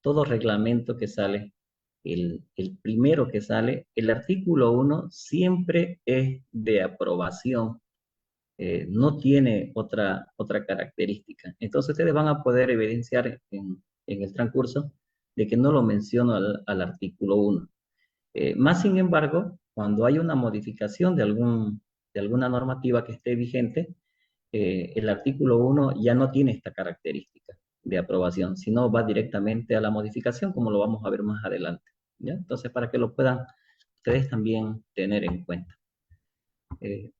todo reglamento que sale, el primero que sale, el artículo 1 siempre es de aprobación, no tiene otra característica. Entonces ustedes van a poder evidenciar en el transcurso de que no lo menciono al artículo 1. Más sin embargo, cuando hay una modificación de alguna normativa que esté vigente, el artículo 1 ya no tiene esta característica de aprobación, sino va directamente a la modificación, como lo vamos a ver más adelante. ¿Ya? Entonces, para que lo puedan ustedes también tener en cuenta. Eh,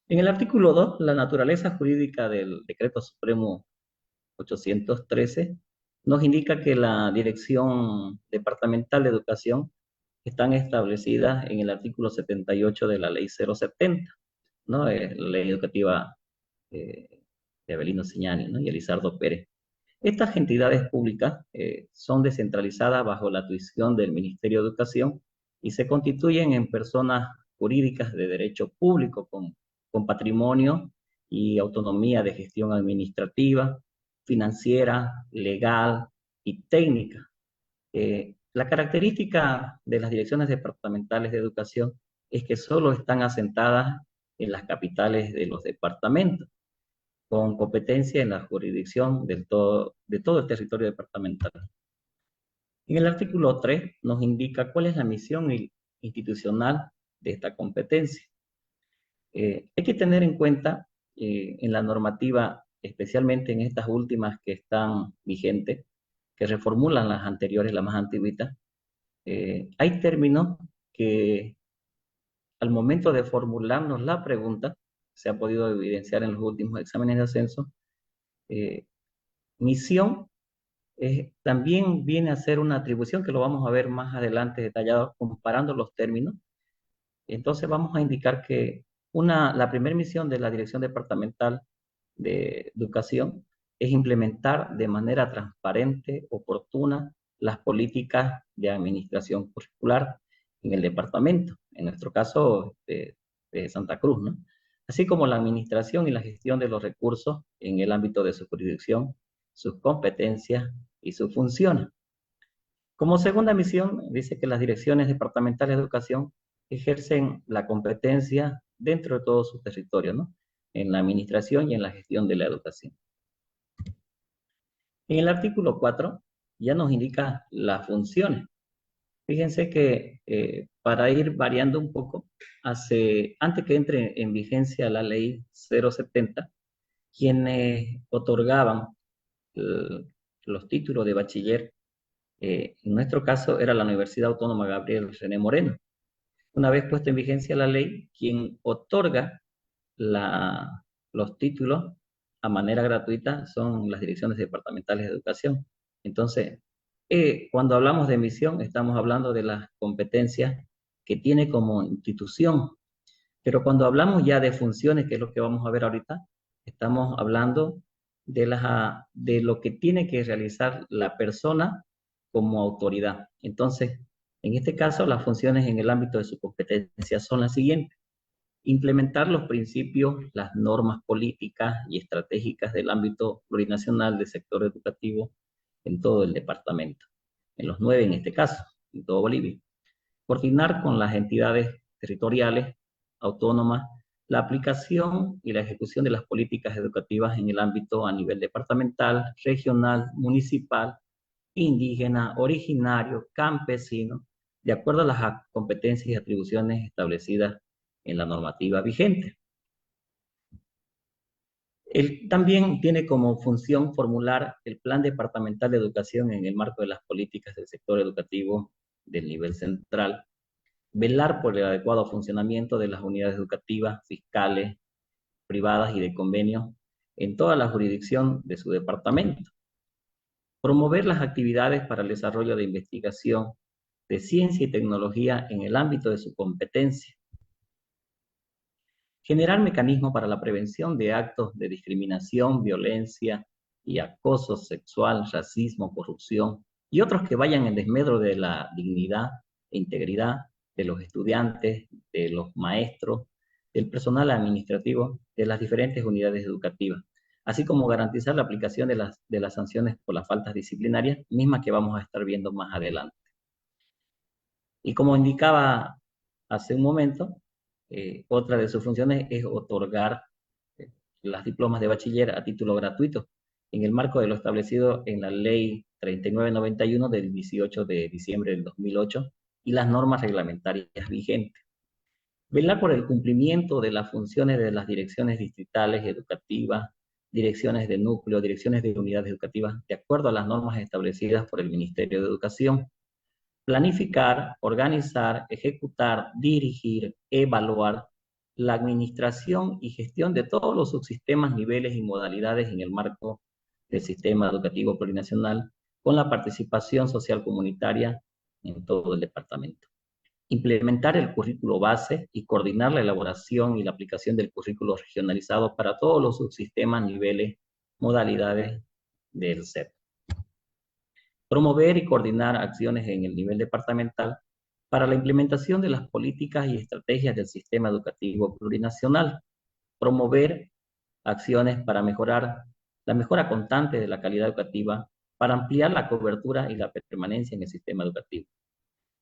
en el artículo 2, la naturaleza jurídica del Decreto Supremo 813 nos indica que la Dirección Departamental de Educación están establecidas en el artículo 78 de la Ley 070, ¿no? La ley educativa eh, de Avelino Siñani, ¿no? Y Elizardo Pérez. Estas entidades públicas son descentralizadas bajo la tuición del Ministerio de Educación y se constituyen en personas jurídicas de derecho público con patrimonio y autonomía de gestión administrativa, financiera, legal y técnica. La característica de las direcciones departamentales de educación es que solo están asentadas en las capitales de los departamentos, con competencia en la jurisdicción de todo el territorio departamental. En el artículo 3 nos indica cuál es la misión institucional de esta competencia. Hay que tener en cuenta en la normativa, especialmente en estas últimas que están vigentes, que reformulan las anteriores, las más antiguitas, hay términos que al momento de formularnos la pregunta, se ha podido evidenciar en los últimos exámenes de ascenso, eh, misión también viene a ser una atribución que lo vamos a ver más adelante detallado comparando los términos. Entonces vamos a indicar que la primera misión de la Dirección Departamental de Educación es implementar de manera transparente, oportuna, las políticas de administración curricular en el departamento, en nuestro caso de Santa Cruz, ¿no? Así como la administración y la gestión de los recursos en el ámbito de su jurisdicción, sus competencias y sus funciones. Como segunda misión, dice que las direcciones departamentales de educación ejercen la competencia dentro de todo su territorio, ¿no? En la administración y en la gestión de la educación. En el artículo 4 ya nos indica las funciones. Fíjense que para ir variando un poco, antes que entre en vigencia la ley 070, quienes otorgaban eh, los títulos de bachiller, en nuestro caso era la Universidad Autónoma Gabriel René Moreno. Una vez puesta en vigencia la ley, quien otorga los títulos a manera gratuita son las direcciones departamentales de educación. Entonces, cuando hablamos de misión, estamos hablando de las competencias que tiene como institución, pero cuando hablamos ya de funciones, que es lo que vamos a ver ahorita, estamos hablando de lo que tiene que realizar la persona como autoridad. Entonces, en este caso, las funciones en el ámbito de su competencia son las siguientes: implementar los principios, las normas políticas y estratégicas del ámbito plurinacional del sector educativo en todo el departamento, en los 9 en este caso, en todo Bolivia. Coordinar con las entidades territoriales, autónomas, la aplicación y la ejecución de las políticas educativas en el ámbito a nivel departamental, regional, municipal, indígena, originario, campesino, de acuerdo a las competencias y atribuciones establecidas en la normativa vigente. Él también tiene como función formular el Plan Departamental de Educación en el marco de las políticas del sector educativo del nivel central, velar por el adecuado funcionamiento de las unidades educativas, fiscales, privadas y de convenio en toda la jurisdicción de su departamento, promover las actividades para el desarrollo de investigación de ciencia y tecnología en el ámbito de su competencia, generar mecanismos para la prevención de actos de discriminación, violencia y acoso sexual, racismo, corrupción y otros que vayan en desmedro de la dignidad e integridad de los estudiantes, de los maestros, del personal administrativo de las diferentes unidades educativas, así como garantizar la aplicación de las sanciones por las faltas disciplinarias, mismas que vamos a estar viendo más adelante. Y como indicaba hace un momento, otra de sus funciones es otorgar eh, las diplomas de bachiller a título gratuito, en el marco de lo establecido en la Ley 3991 del 18 de diciembre del 2008 y las normas reglamentarias vigentes. Velar por el cumplimiento de las funciones de las direcciones distritales educativas, direcciones de núcleo, direcciones de unidades educativas, de acuerdo a las normas establecidas por el Ministerio de Educación. Planificar, organizar, ejecutar, dirigir, evaluar la administración y gestión de todos los subsistemas, niveles y modalidades en el marco del sistema educativo plurinacional, con la participación social comunitaria en todo el departamento. Implementar el currículo base y coordinar la elaboración y la aplicación del currículo regionalizado para todos los subsistemas, niveles, modalidades del CEP. Promover y coordinar acciones en el nivel departamental para la implementación de las políticas y estrategias del sistema educativo plurinacional. Promover acciones para mejorar la mejora constante de la calidad educativa, para ampliar la cobertura y la permanencia en el sistema educativo.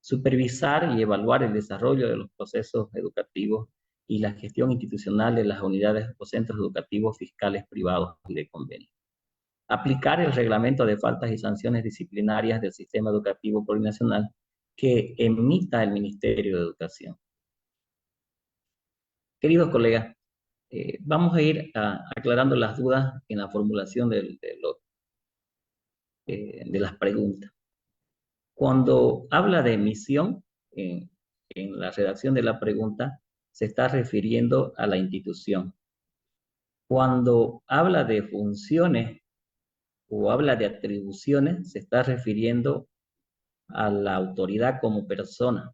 Supervisar y evaluar el desarrollo de los procesos educativos y la gestión institucional de las unidades o centros educativos fiscales privados y de convenio. Aplicar el reglamento de faltas y sanciones disciplinarias del sistema educativo plurinacional que emita el Ministerio de Educación. Queridos colegas, vamos a ir aclarando las dudas en la formulación de las preguntas. Cuando habla de misión, en la redacción de la pregunta, se está refiriendo a la institución. Cuando habla de funciones o habla de atribuciones, se está refiriendo a la autoridad como persona.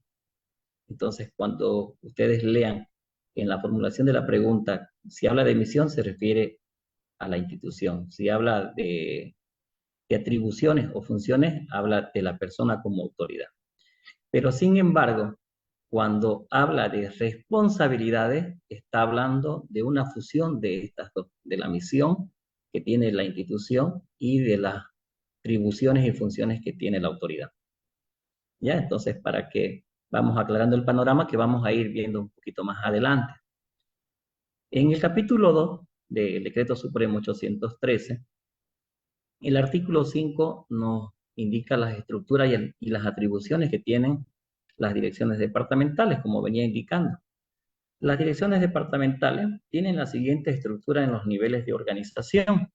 Entonces, cuando ustedes lean en la formulación de la pregunta, si habla de misión, se refiere a la institución. Si habla de atribuciones o funciones, habla de la persona como autoridad. Pero sin embargo, cuando habla de responsabilidades, está hablando de una fusión de estas dos, de la misión que tiene la institución y de las atribuciones y funciones que tiene la autoridad. ¿Ya? Entonces, para que vamos aclarando el panorama que vamos a ir viendo un poquito más adelante. En el capítulo 2 del Decreto Supremo 813, el artículo 5 nos indica las estructuras y las atribuciones que tienen las direcciones departamentales, como venía indicando. Las direcciones departamentales tienen la siguiente estructura en los niveles de organización.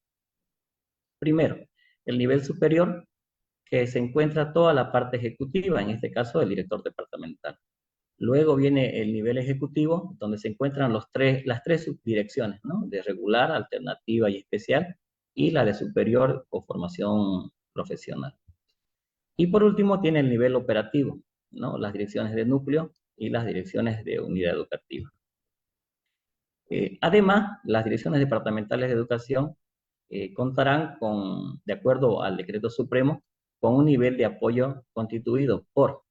Primero, el nivel superior, que se encuentra toda la parte ejecutiva, en este caso el director departamental. Luego viene el nivel ejecutivo, donde se encuentran las tres subdirecciones, ¿no? De regular, alternativa y especial, y la de superior o formación profesional. Y por último tiene el nivel operativo, ¿no? Las direcciones de núcleo y las direcciones de unidad educativa. Además, las direcciones departamentales de educación contarán con, de acuerdo al decreto supremo, con un nivel de apoyo constituido por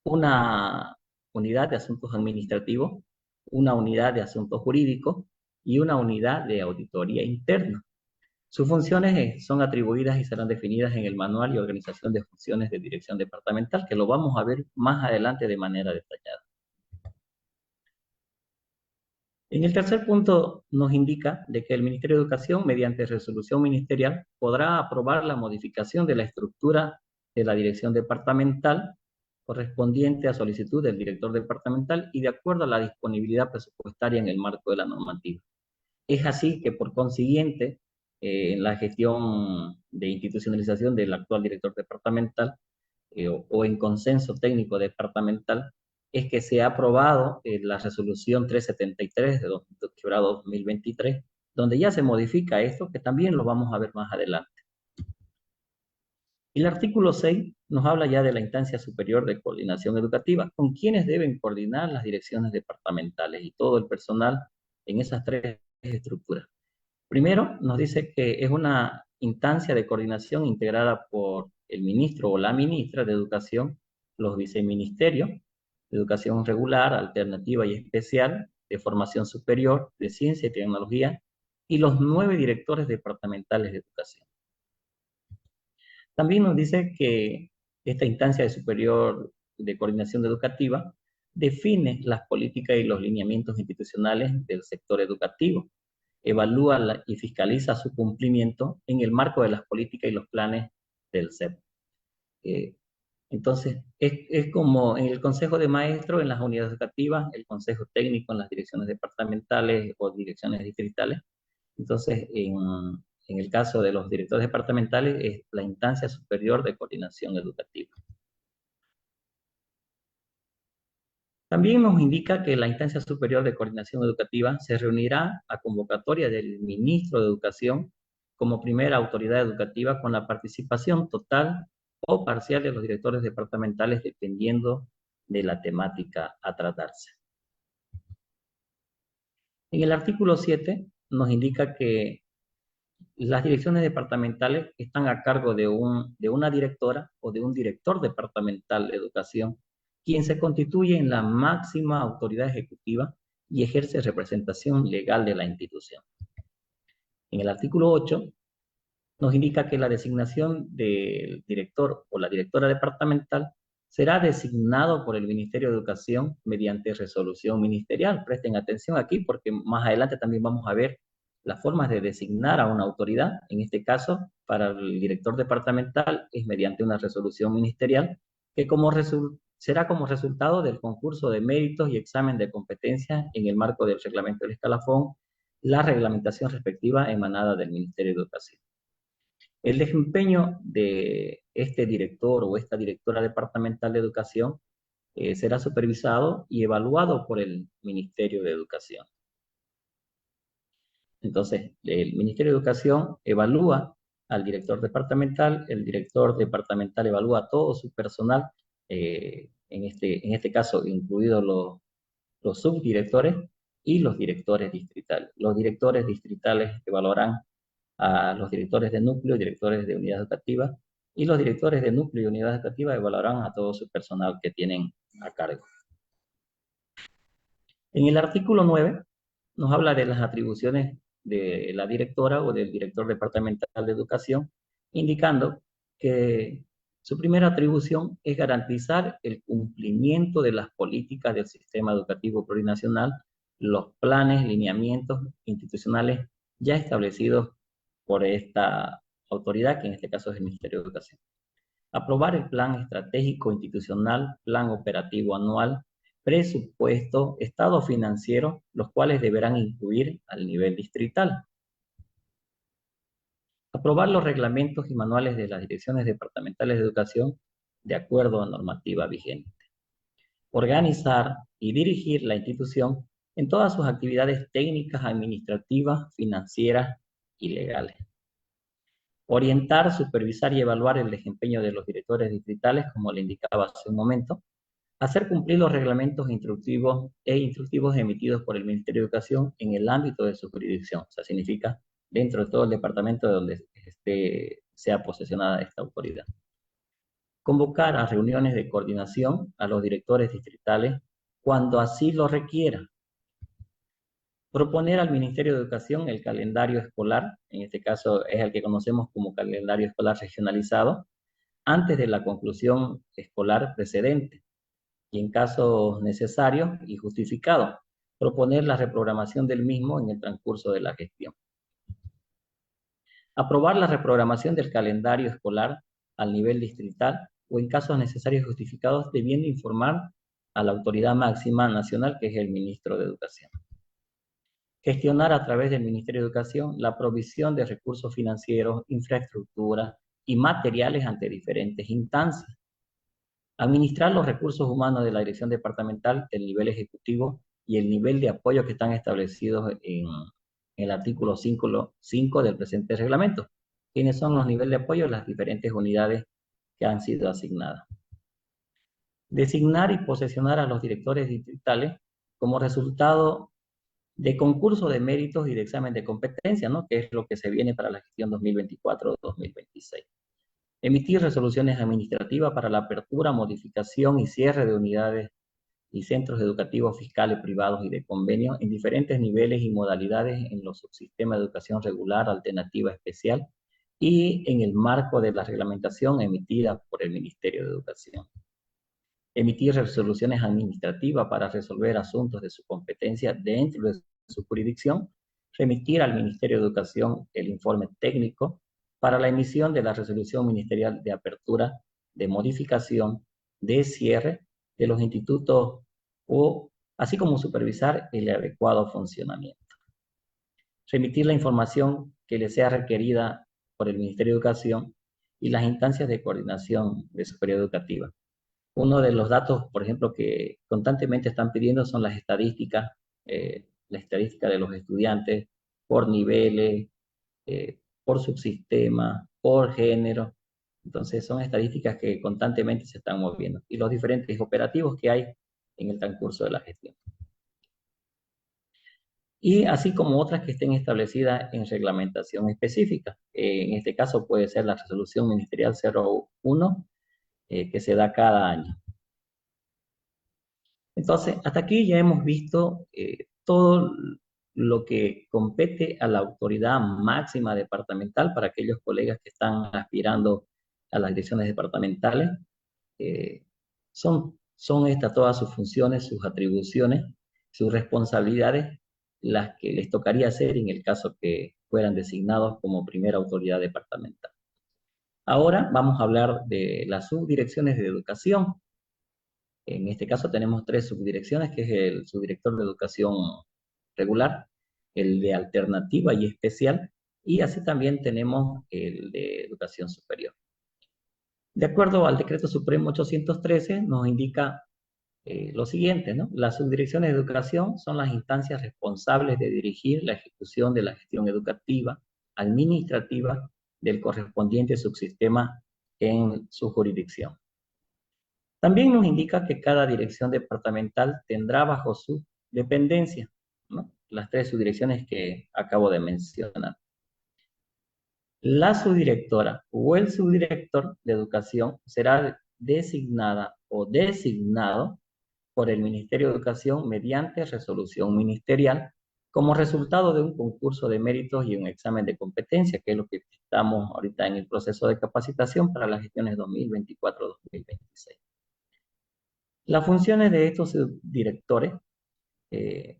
una unidad de asuntos administrativos, una unidad de asuntos jurídicos y una unidad de auditoría interna. Sus funciones son atribuidas y serán definidas en el Manual y Organización de Funciones de Dirección Departamental, que lo vamos a ver más adelante de manera detallada. En el tercer punto nos indica de que el Ministerio de Educación, mediante resolución ministerial, podrá aprobar la modificación de la estructura de la dirección departamental correspondiente a solicitud del director departamental y de acuerdo a la disponibilidad presupuestaria en el marco de la normativa. Es así que, por consiguiente, en la gestión de institucionalización del actual director departamental o en consenso técnico departamental, es que se ha aprobado la resolución 373 de 2023, donde ya se modifica esto, que también lo vamos a ver más adelante. El artículo 6 nos habla ya de la instancia superior de coordinación educativa, con quienes deben coordinar las direcciones departamentales y todo el personal en esas tres estructuras. Primero, nos dice que es una instancia de coordinación integrada por el ministro o la ministra de Educación, los viceministerios de Educación Regular, Alternativa y Especial, de Formación Superior, de Ciencia y Tecnología, y los 9 directores departamentales de educación. También nos dice que esta instancia superior de coordinación educativa define las políticas y los lineamientos institucionales del sector educativo, evalúa y fiscaliza su cumplimiento en el marco de las políticas y los planes del CEP. Entonces, es como en el Consejo de Maestros, en las unidades educativas, el Consejo Técnico en las direcciones departamentales o direcciones distritales. Entonces, en el caso de los directores departamentales, es la instancia superior de coordinación educativa. También nos indica que la instancia superior de coordinación educativa se reunirá a convocatoria del ministro de Educación como primera autoridad educativa con la participación total o parcial de los directores departamentales dependiendo de la temática a tratarse. En el artículo 7 nos indica que las direcciones departamentales están a cargo de una directora o de un director departamental de educación, quien se constituye en la máxima autoridad ejecutiva y ejerce representación legal de la institución. En el artículo 8 nos indica que la designación del director o la directora departamental será designado por el Ministerio de Educación mediante resolución ministerial. Presten atención aquí porque más adelante también vamos a ver las formas de designar a una autoridad. En este caso, para el director departamental es mediante una resolución ministerial que será como resultado del concurso de méritos y examen de competencia en el marco del reglamento del escalafón, la reglamentación respectiva emanada del Ministerio de Educación. El desempeño de este director o esta directora departamental de educación será supervisado y evaluado por el Ministerio de Educación. Entonces, el Ministerio de Educación evalúa al director departamental, el director departamental evalúa a todo su personal, en este caso incluidos los subdirectores y los directores distritales. Los directores distritales evaluarán a los directores de núcleo, directores de unidades educativas, y los directores de núcleo y unidades educativas evaluarán a todo su personal que tienen a cargo. En el artículo 9 nos habla de las atribuciones de la directora o del director departamental de educación, indicando que su primera atribución es garantizar el cumplimiento de las políticas del sistema educativo plurinacional, los planes, lineamientos institucionales ya establecidos por esta autoridad, que en este caso es el Ministerio de Educación. Aprobar el plan estratégico institucional, plan operativo anual, presupuesto, estado financiero, los cuales deberán incluir al nivel distrital. Aprobar los reglamentos y manuales de las direcciones departamentales de educación de acuerdo a normativa vigente. Organizar y dirigir la institución en todas sus actividades técnicas, administrativas, financieras y legales. Orientar, supervisar y evaluar el desempeño de los directores distritales, como le indicaba hace un momento. Hacer cumplir los reglamentos instructivos emitidos por el Ministerio de Educación en el ámbito de su jurisdicción. O sea, significa dentro de todo el departamento de donde sea posesionada esta autoridad. Convocar a reuniones de coordinación a los directores distritales cuando así lo requiera. Proponer al Ministerio de Educación el calendario escolar, en este caso es el que conocemos como calendario escolar regionalizado, antes de la conclusión escolar precedente y en casos necesarios y justificados, proponer la reprogramación del mismo en el transcurso de la gestión. Aprobar la reprogramación del calendario escolar al nivel distrital o en casos necesarios y justificados debiendo informar a la autoridad máxima nacional que es el ministro de Educación. Gestionar a través del Ministerio de Educación la provisión de recursos financieros, infraestructura y materiales ante diferentes instancias. Administrar los recursos humanos de la dirección departamental, el nivel ejecutivo y el nivel de apoyo que están establecidos en el artículo 5 del presente reglamento. ¿Quiénes son los niveles de apoyo? Las diferentes unidades que han sido asignadas. Designar y posesionar a los directores distritales como resultado de concurso de méritos y de examen de competencia, ¿no? Que es lo que se viene para la gestión 2024-2026. Emitir resoluciones administrativas para la apertura, modificación y cierre de unidades y centros educativos fiscales privados y de convenio en diferentes niveles y modalidades en los subsistemas de educación regular, alternativa, especial y en el marco de la reglamentación emitida por el Ministerio de Educación. Emitir resoluciones administrativas para resolver asuntos de su competencia dentro de su jurisdicción, remitir al Ministerio de Educación el informe técnico para la emisión de la resolución ministerial de apertura, de modificación, de cierre de los institutos o así como supervisar el adecuado funcionamiento. Remitir la información que le sea requerida por el Ministerio de Educación y las instancias de coordinación de superior educativa. Uno de los datos, por ejemplo, que constantemente están pidiendo son las estadísticas, la estadística de los estudiantes por niveles, por subsistema, por género. Entonces, son estadísticas que constantemente se están moviendo y los diferentes operativos que hay en el transcurso de la gestión. Y así como otras que estén establecidas en reglamentación específica. En este caso puede ser la resolución ministerial 01 que se da cada año. Entonces, hasta aquí ya hemos visto todo lo que compete a la autoridad máxima departamental para aquellos colegas que están aspirando a las direcciones departamentales. Son estas todas sus funciones, sus atribuciones, sus responsabilidades, las que les tocaría hacer en el caso que fueran designados como primera autoridad departamental. Ahora vamos a hablar de las subdirecciones de educación. En este caso tenemos tres subdirecciones, que es el subdirector de educación regular, el de alternativa y especial, y así también tenemos el de educación superior. De acuerdo al Decreto Supremo 813, nos indica lo siguiente, ¿no? Las subdirecciones de educación son las instancias responsables de dirigir la ejecución de la gestión educativa, administrativa del correspondiente subsistema en su jurisdicción. También nos indica que cada dirección departamental tendrá bajo su dependencia, ¿no?, las tres subdirecciones que acabo de mencionar. La subdirectora o el subdirector de educación será designada o designado por el Ministerio de Educación mediante resolución ministerial como resultado de un concurso de méritos y un examen de competencia, que es lo que estamos ahorita en el proceso de capacitación para las gestiones 2024-2026. Las funciones de estos subdirectores eh,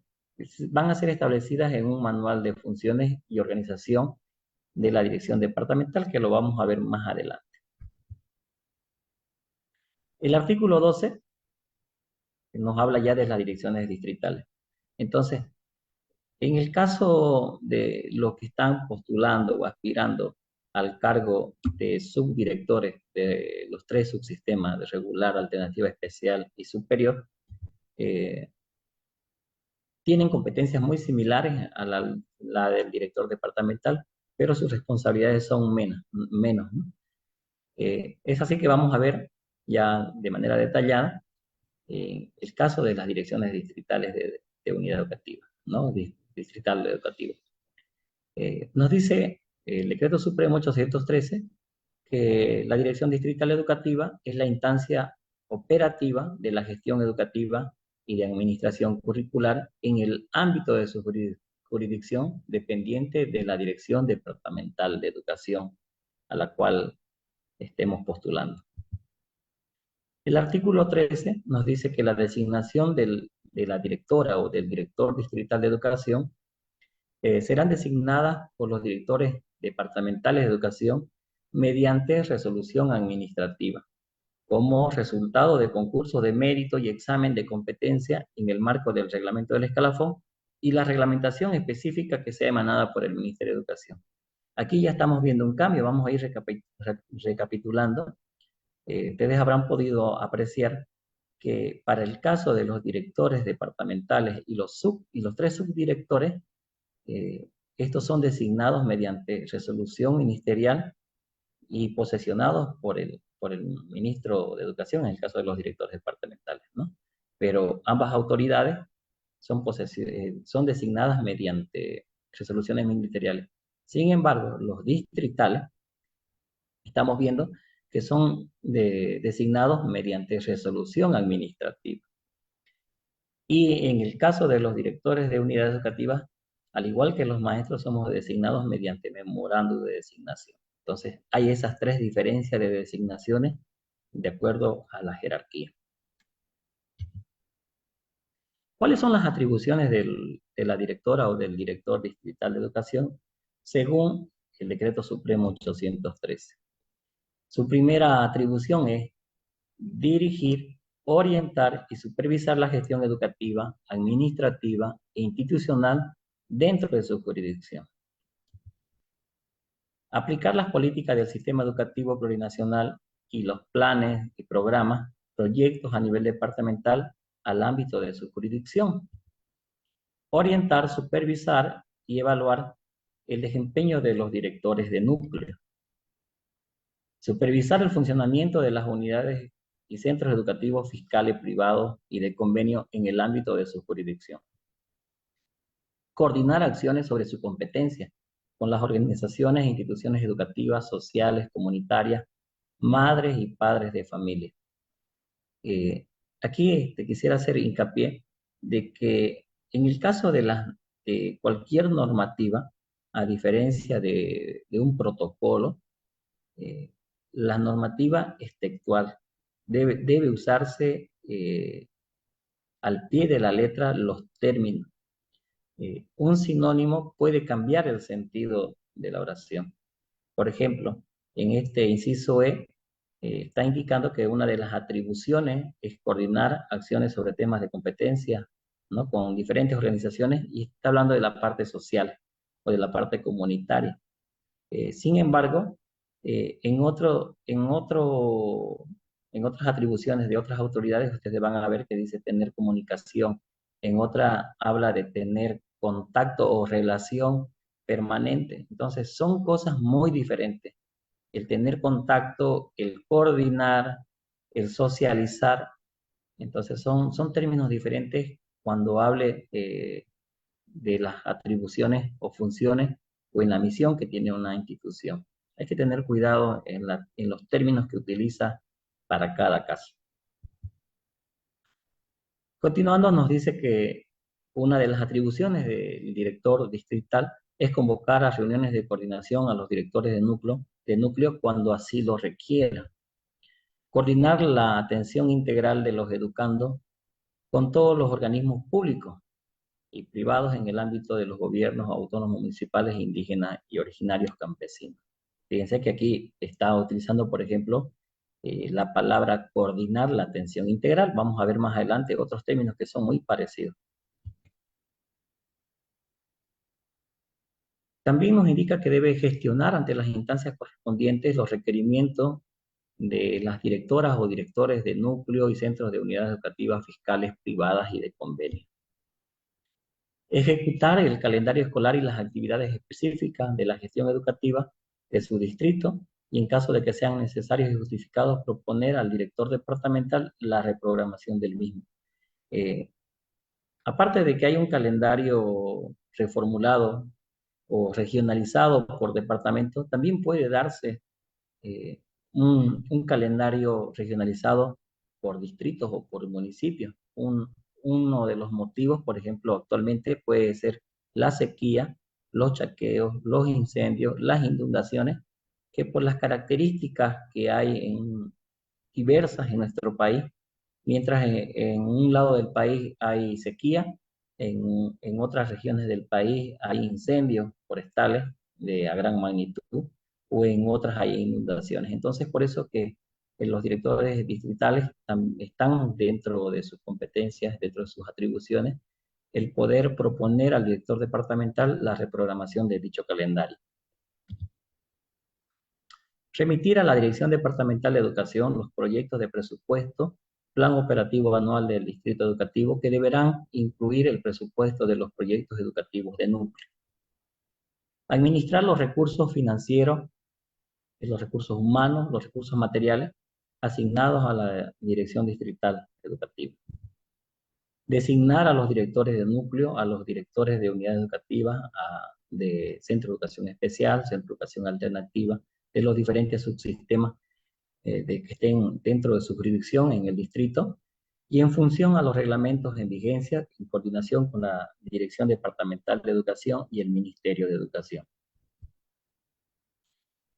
van a ser establecidas en un manual de funciones y organización de la dirección departamental, que lo vamos a ver más adelante. El artículo 12 nos habla ya de las direcciones distritales. Entonces, en el caso de los que están postulando o aspirando al cargo de subdirectores de los tres subsistemas de regular, alternativa especial y superior, tienen competencias muy similares a la del director departamental, pero sus responsabilidades son menos, ¿no? Es así que vamos a ver ya de manera detallada el caso de las direcciones distritales de unidad educativa, ¿no? Distrital educativa. Nos dice el Decreto Supremo 813 que la Dirección Distrital Educativa es la instancia operativa de la gestión educativa y de administración curricular en el ámbito de su jurisdicción, dependiente de la Dirección Departamental de Educación a la cual estemos postulando. El artículo 13 nos dice que la designación de la directora o del director distrital de educación serán designadas por los directores departamentales de educación mediante resolución administrativa, como resultado de concurso de mérito y examen de competencia en el marco del reglamento del escalafón y la reglamentación específica que sea emanada por el Ministerio de Educación. Aquí ya estamos viendo un cambio, vamos a ir recapitulando. Ustedes habrán podido apreciar que para el caso de los directores departamentales y los tres subdirectores, estos son designados mediante resolución ministerial y posesionados por el ministro de Educación, en el caso de los directores departamentales, ¿no? Pero ambas autoridades son designadas mediante resoluciones ministeriales. Sin embargo, los distritales, estamos viendo que son designados mediante resolución administrativa. Y en el caso de los directores de unidades educativas, al igual que los maestros, somos designados mediante memorándum de designación. Entonces, hay esas tres diferencias de designaciones de acuerdo a la jerarquía. ¿Cuáles son las atribuciones de la directora o del director distrital de educación según el Decreto Supremo 813? Su primera atribución es dirigir, orientar y supervisar la gestión educativa, administrativa e institucional dentro de su jurisdicción. Aplicar las políticas del sistema educativo plurinacional y los planes y programas, proyectos a nivel departamental al ámbito de su jurisdicción. Orientar, supervisar y evaluar el desempeño de los directores de núcleo. Supervisar el funcionamiento de las unidades y centros educativos fiscales privados y de convenio en el ámbito de su jurisdicción. Coordinar acciones sobre su competencia con las organizaciones e instituciones educativas, sociales, comunitarias, madres y padres de familia. Aquí quisiera hacer hincapié de que en el caso de cualquier normativa, a diferencia de un protocolo, la normativa es textual. Debe usarse al pie de la letra los términos. Un sinónimo puede cambiar el sentido de la oración. Por ejemplo, en este inciso E, está indicando que una de las atribuciones es coordinar acciones sobre temas de competencia, ¿no? Con diferentes organizaciones y está hablando de la parte social o de la parte comunitaria. Sin embargo, en otras atribuciones de otras autoridades, ustedes van a ver que dice tener comunicación. En otra habla de tener contacto o relación permanente. Entonces, son cosas muy diferentes. El tener contacto, el coordinar, el socializar. Entonces, son términos diferentes cuando hable de las atribuciones o funciones o en la misión que tiene una institución. Hay que tener cuidado en los términos que utiliza para cada caso. Continuando, nos dice que una de las atribuciones del director distrital es convocar a reuniones de coordinación a los directores de núcleo cuando así lo requiera. Coordinar la atención integral de los educandos con todos los organismos públicos y privados en el ámbito de los gobiernos autónomos municipales, indígenas y originarios campesinos. Fíjense que aquí está utilizando, por ejemplo, la palabra coordinar la atención integral. Vamos a ver más adelante otros términos que son muy parecidos. También nos indica que debe gestionar ante las instancias correspondientes los requerimientos de las directoras o directores de núcleo y centros de unidades educativas fiscales privadas y de convenio. Ejecutar el calendario escolar y las actividades específicas de la gestión educativa de su distrito y en caso de que sean necesarios y justificados, proponer al director departamental la reprogramación del mismo. Eh, Aparte de que hay un calendario reformulado o regionalizado por departamento, también puede darse eh, un calendario regionalizado por distritos o por municipios. Uno de los motivos, por ejemplo, actualmente puede ser la sequía, los chaqueos, los incendios, las inundaciones, que por las características que hay diversas en nuestro país, mientras en un lado del país hay sequía, en otras regiones del país hay incendios forestales a gran magnitud o en otras hay inundaciones. Entonces, por eso que los directores distritales están dentro de sus competencias, dentro de sus atribuciones, el poder proponer al director departamental la reprogramación de dicho calendario. Remitir a la Dirección Departamental de Educación los proyectos de presupuesto, plan operativo anual del distrito educativo que deberán incluir el presupuesto de los proyectos educativos de núcleo. Administrar los recursos financieros, los recursos humanos, los recursos materiales asignados a la Dirección Distrital Educativa. Designar a los directores de núcleo, a los directores de unidades educativas, de centro de educación especial, centro de educación alternativa, de los diferentes subsistemas que estén dentro de su jurisdicción en el distrito, y en función a los reglamentos en vigencia, en coordinación con la Dirección Departamental de Educación y el Ministerio de Educación.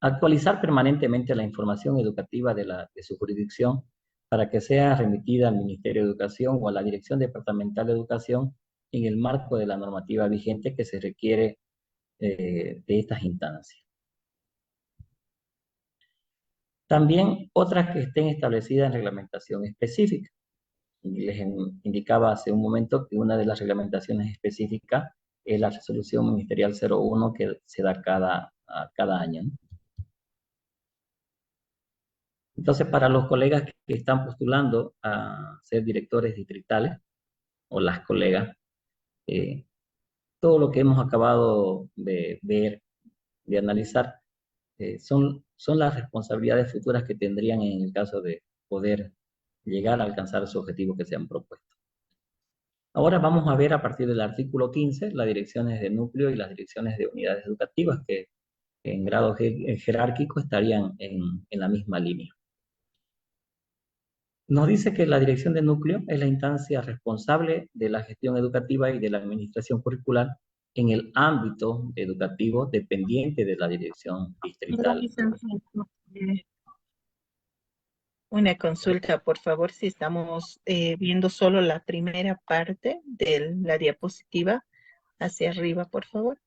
Actualizar permanentemente la información educativa de su jurisdicción para que sea remitida al Ministerio de Educación o a la Dirección Departamental de Educación en el marco de la normativa vigente que se requiere de estas instancias. También otras que estén establecidas en reglamentación específica. Les indicaba hace un momento que una de las reglamentaciones específicas es la resolución ministerial 01 que se da cada año, ¿no? Entonces, para los colegas que están postulando a ser directores distritales, o las colegas, eh, todo lo que hemos acabado de ver, de analizar, son las responsabilidades futuras que tendrían en el caso de poder llegar a alcanzar su objetivo que se han propuesto. Ahora vamos a ver a partir del artículo 15 las direcciones de núcleo y las direcciones de unidades educativas que en grado jerárquico estarían en la misma línea. Nos dice que la dirección de núcleo es la instancia responsable de la gestión educativa y de la administración curricular en el ámbito educativo dependiente de la dirección distrital. Una consulta, por favor, si estamos viendo solo la primera parte de la diapositiva hacia arriba, por favor.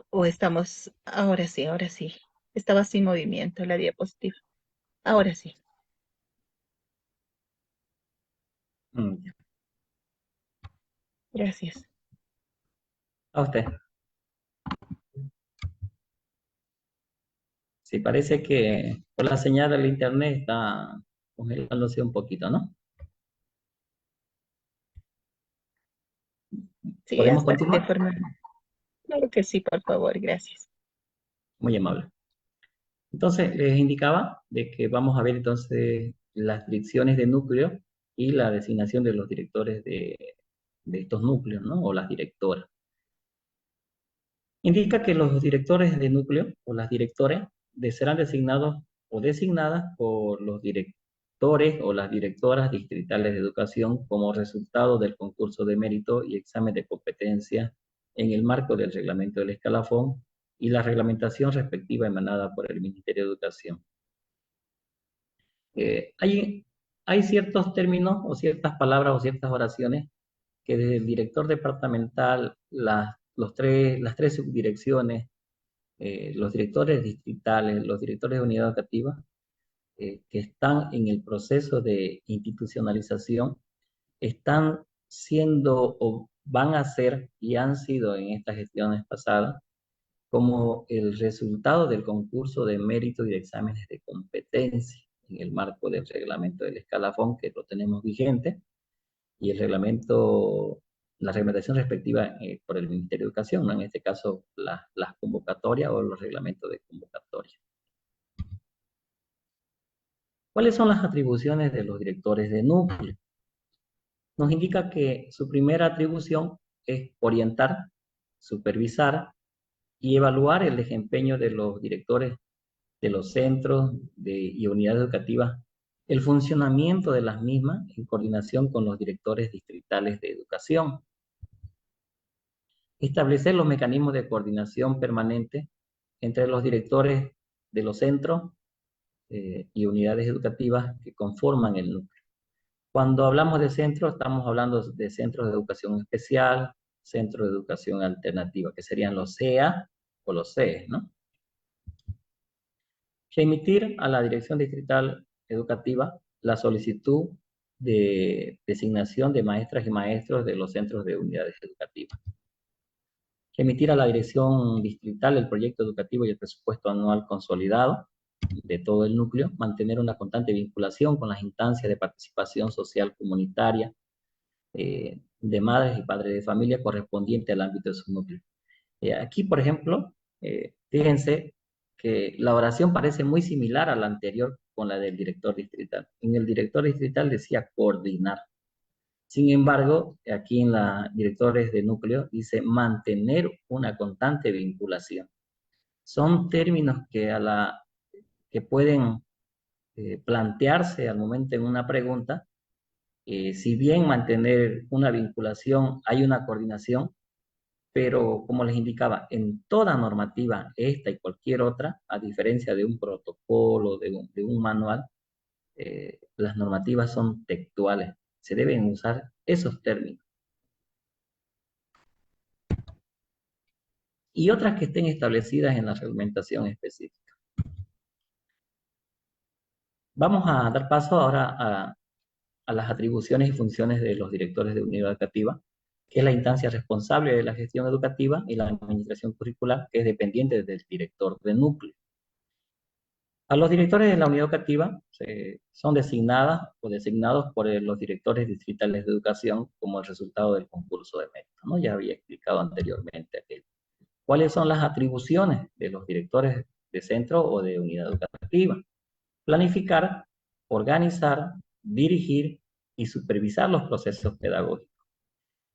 O estamos, ahora sí. Estaba sin movimiento la diapositiva. Ahora sí. Gracias. A usted. Sí, parece que por la señal del internet está congelándose un poquito, ¿no? Sí, ¿Podemos hasta de continuar? forma. Claro que sí, por favor, gracias. Muy amable. Entonces, les indicaba de que vamos a ver entonces las direcciones de núcleo y la designación de los directores de estos núcleos, ¿no? O las directoras. Indica que los directores de núcleo o las directoras serán designados o designadas por los directores o las directoras distritales de educación como resultado del concurso de mérito y examen de competencia en el marco del reglamento del escalafón y la reglamentación respectiva emanada por el Ministerio de Educación. Hay ciertos términos o ciertas palabras o ciertas oraciones que desde el director departamental, las tres subdirecciones, los directores distritales, los directores de unidad educativa, que están en el proceso de institucionalización, están siendo o van a ser y han sido en estas gestiones pasadas como el resultado del concurso de mérito y de exámenes de competencia en el marco del reglamento del escalafón que lo tenemos vigente y el reglamento, la reglamentación respectiva por el Ministerio de Educación, ¿no? En este caso las convocatorias o los reglamentos de convocatoria. ¿Cuáles son las atribuciones de los directores de núcleo? Nos indica que su primera atribución es orientar, supervisar y evaluar el desempeño de los directores de los centros y unidades educativas, el funcionamiento de las mismas en coordinación con los directores distritales de educación. Establecer los mecanismos de coordinación permanente entre los directores de los centros y unidades educativas que conforman el núcleo. Cuando hablamos de centros, estamos hablando de centros de educación especial, centros de educación alternativa, que serían los CEA o los CEE, ¿no? Remitir a la Dirección Distrital Educativa la solicitud de designación de maestras y maestros de los centros de unidades educativas. Remitir a la Dirección Distrital el proyecto educativo y el presupuesto anual consolidado de todo el núcleo, mantener una constante vinculación con las instancias de participación social comunitaria de madres y padres de familia correspondiente al ámbito de su núcleo. Aquí, por ejemplo, fíjense que la oración parece muy similar a la anterior con la del director distrital. En el director distrital decía coordinar. Sin embargo, aquí en la directores de núcleo dice mantener una constante vinculación. Son términos que pueden plantearse al momento en una pregunta, si bien mantener una vinculación, hay una coordinación, pero como les indicaba, en toda normativa, esta y cualquier otra, a diferencia de un protocolo, de un manual, las normativas son textuales, se deben usar esos términos. Y otras que estén establecidas en la reglamentación específica. Vamos a dar paso ahora a las atribuciones y funciones de los directores de unidad educativa, que es la instancia responsable de la gestión educativa, y la administración curricular, que es dependiente del director de núcleo. A los directores de la unidad educativa son designadas o designados por los directores distritales de educación como el resultado del concurso de méritos, ¿no? Ya había explicado anteriormente aquello. ¿Cuáles son las atribuciones de los directores de centro o de unidad educativa? Planificar, organizar, dirigir y supervisar los procesos pedagógicos.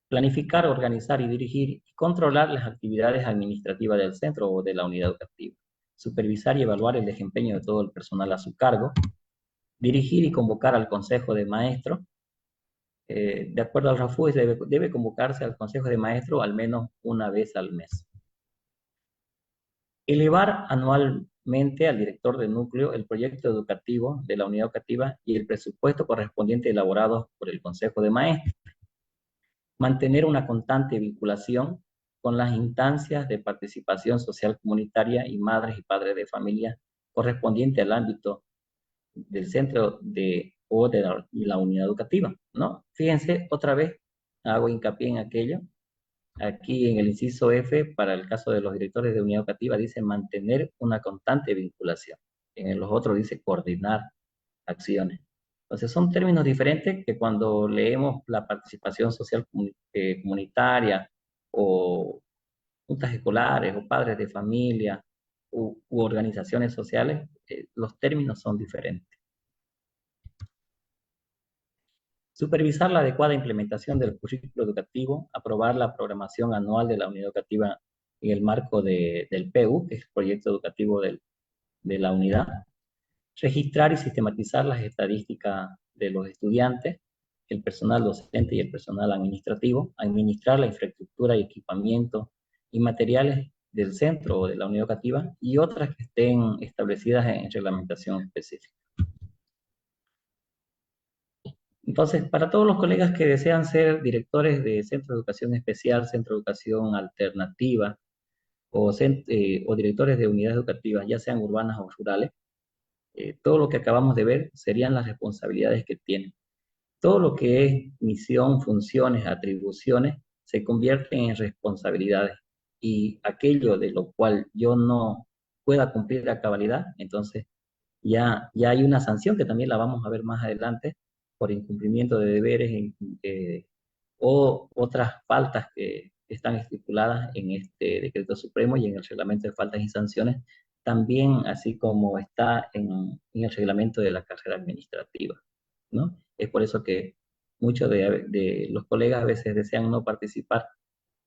Planificar, organizar y dirigir y controlar las actividades administrativas del centro o de la unidad educativa. Supervisar y evaluar el desempeño de todo el personal a su cargo. Dirigir y convocar al consejo de maestros. De acuerdo al RAFUS, debe convocarse al consejo de maestros al menos una vez al mes. Elevar anualmente al director de núcleo el proyecto educativo de la unidad educativa y el presupuesto correspondiente elaborados por el consejo de maestros. Mantener una constante vinculación con las instancias de participación social comunitaria y madres y padres de familia correspondiente al ámbito del centro o de la unidad educativa, ¿no? Fíjense, otra vez hago hincapié en aquello. Aquí en el inciso F, para el caso de los directores de unidad educativa, dice mantener una constante vinculación. En los otros dice coordinar acciones. Entonces son términos diferentes que cuando leemos la participación social comunitaria o juntas escolares o padres de familia u organizaciones sociales, los términos son diferentes. Supervisar la adecuada implementación del currículo educativo, aprobar la programación anual de la unidad educativa en el marco del PEU, que es el proyecto educativo de la unidad, registrar y sistematizar las estadísticas de los estudiantes, el personal docente y el personal administrativo, administrar la infraestructura y equipamiento y materiales del centro o de la unidad educativa y otras que estén establecidas en reglamentación específica. Entonces, para todos los colegas que desean ser directores de centro de educación especial, centro de educación alternativa o directores de unidades educativas, ya sean urbanas o rurales, todo lo que acabamos de ver serían las responsabilidades que tienen. Todo lo que es misión, funciones, atribuciones, se convierte en responsabilidades. Y aquello de lo cual yo no pueda cumplir a cabalidad, entonces ya hay una sanción que también la vamos a ver más adelante por incumplimiento de deberes o otras faltas que están estipuladas en este decreto supremo y en el reglamento de faltas y sanciones, también así como está en el reglamento de la carrera administrativa, ¿no? Es por eso que muchos de los colegas a veces desean no participar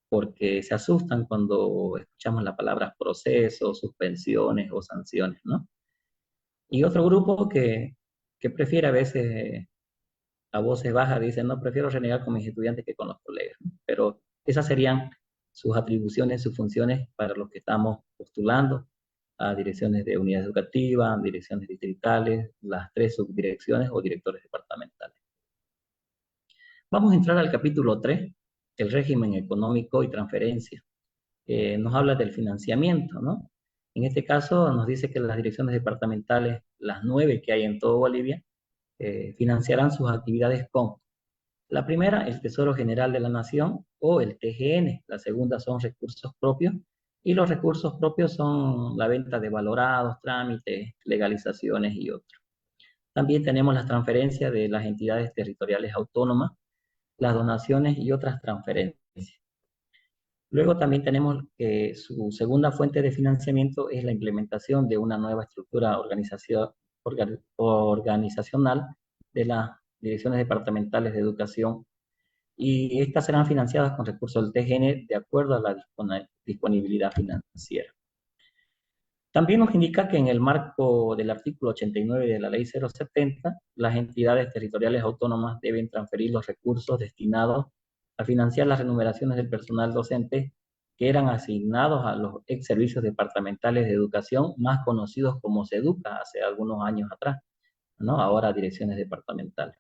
porque se asustan cuando escuchamos la palabra proceso, suspensiones o sanciones, ¿no? Y otro grupo que prefiere a veces a voces bajas, dice, no, prefiero renegar con mis estudiantes que con los colegas, ¿no? Pero esas serían sus atribuciones, sus funciones para los que estamos postulando a direcciones de unidades educativas, direcciones distritales, las 3 subdirecciones o directores departamentales. Vamos a entrar al capítulo 3, el régimen económico y transferencia. Nos habla del financiamiento, ¿no? En este caso nos dice que las direcciones departamentales, las 9 que hay en todo Bolivia, financiarán sus actividades con la primera, el Tesoro General de la Nación o el TGN. La segunda son recursos propios. Y los recursos propios son la venta de valorados, trámites, legalizaciones y otros. También tenemos las transferencias de las entidades territoriales autónomas, las donaciones y otras transferencias. Luego también tenemos que su segunda fuente de financiamiento es la implementación de una nueva estructura organizacional de las direcciones departamentales de educación, y estas serán financiadas con recursos del TGN de acuerdo a la disponibilidad financiera. También nos indica que en el marco del artículo 89 de la Ley 070, las entidades territoriales autónomas deben transferir los recursos destinados a financiar las remuneraciones del personal docente que eran asignados a los ex servicios departamentales de educación, más conocidos como SEDUCA, hace algunos años atrás, ¿no? Ahora direcciones departamentales,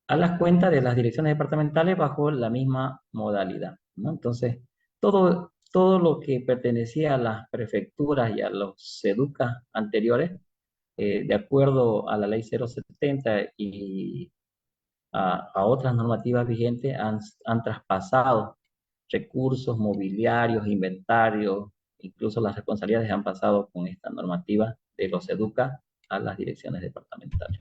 a las cuentas de las direcciones departamentales bajo la misma modalidad, ¿no? Entonces, todo lo que pertenecía a las prefecturas y a los SEDUCA anteriores, de acuerdo a la ley 070 y a otras normativas vigentes, han traspasado recursos, mobiliarios, inventarios, incluso las responsabilidades han pasado con esta normativa de los SEDUCA a las direcciones departamentales.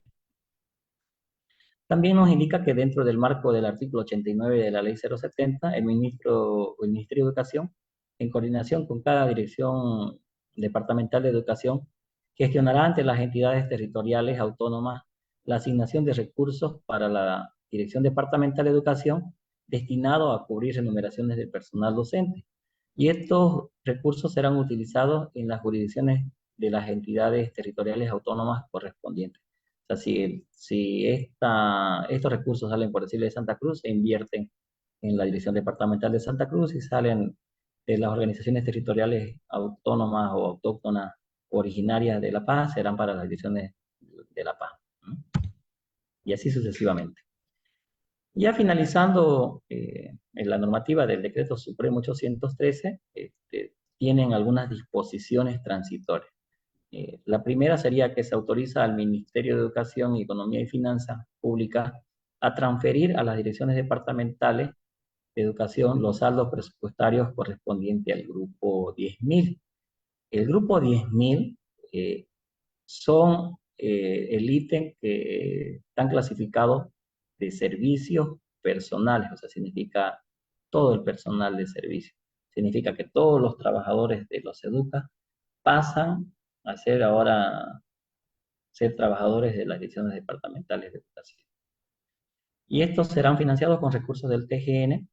También nos indica que dentro del marco del artículo 89 de la Ley 070, el Ministerio de Educación, en coordinación con cada dirección departamental de educación, gestionará ante las entidades territoriales autónomas la asignación de recursos para la Dirección Departamental de Educación destinado a cubrir remuneraciones del personal docente. Y estos recursos serán utilizados en las jurisdicciones de las entidades territoriales autónomas correspondientes. O sea, si estos recursos salen, por decirlo, de Santa Cruz, se invierten en la Dirección Departamental de Santa Cruz y salen de las organizaciones territoriales autónomas o autóctonas originarias de La Paz, serán para las direcciones de La Paz, ¿no? Y así sucesivamente. Ya finalizando en la normativa del Decreto Supremo 813, tienen algunas disposiciones transitorias. La primera sería que se autoriza al Ministerio de Educación, Economía y Finanzas Públicas a transferir a las direcciones departamentales de educación los saldos presupuestarios correspondientes al grupo 10.000. El grupo 10.000 son el ítem que están clasificados de servicios personales, o sea, significa todo el personal de servicio. Significa que todos los trabajadores de los EDUCA pasan a ser trabajadores de las direcciones departamentales de educación. Y estos serán financiados con recursos del TGN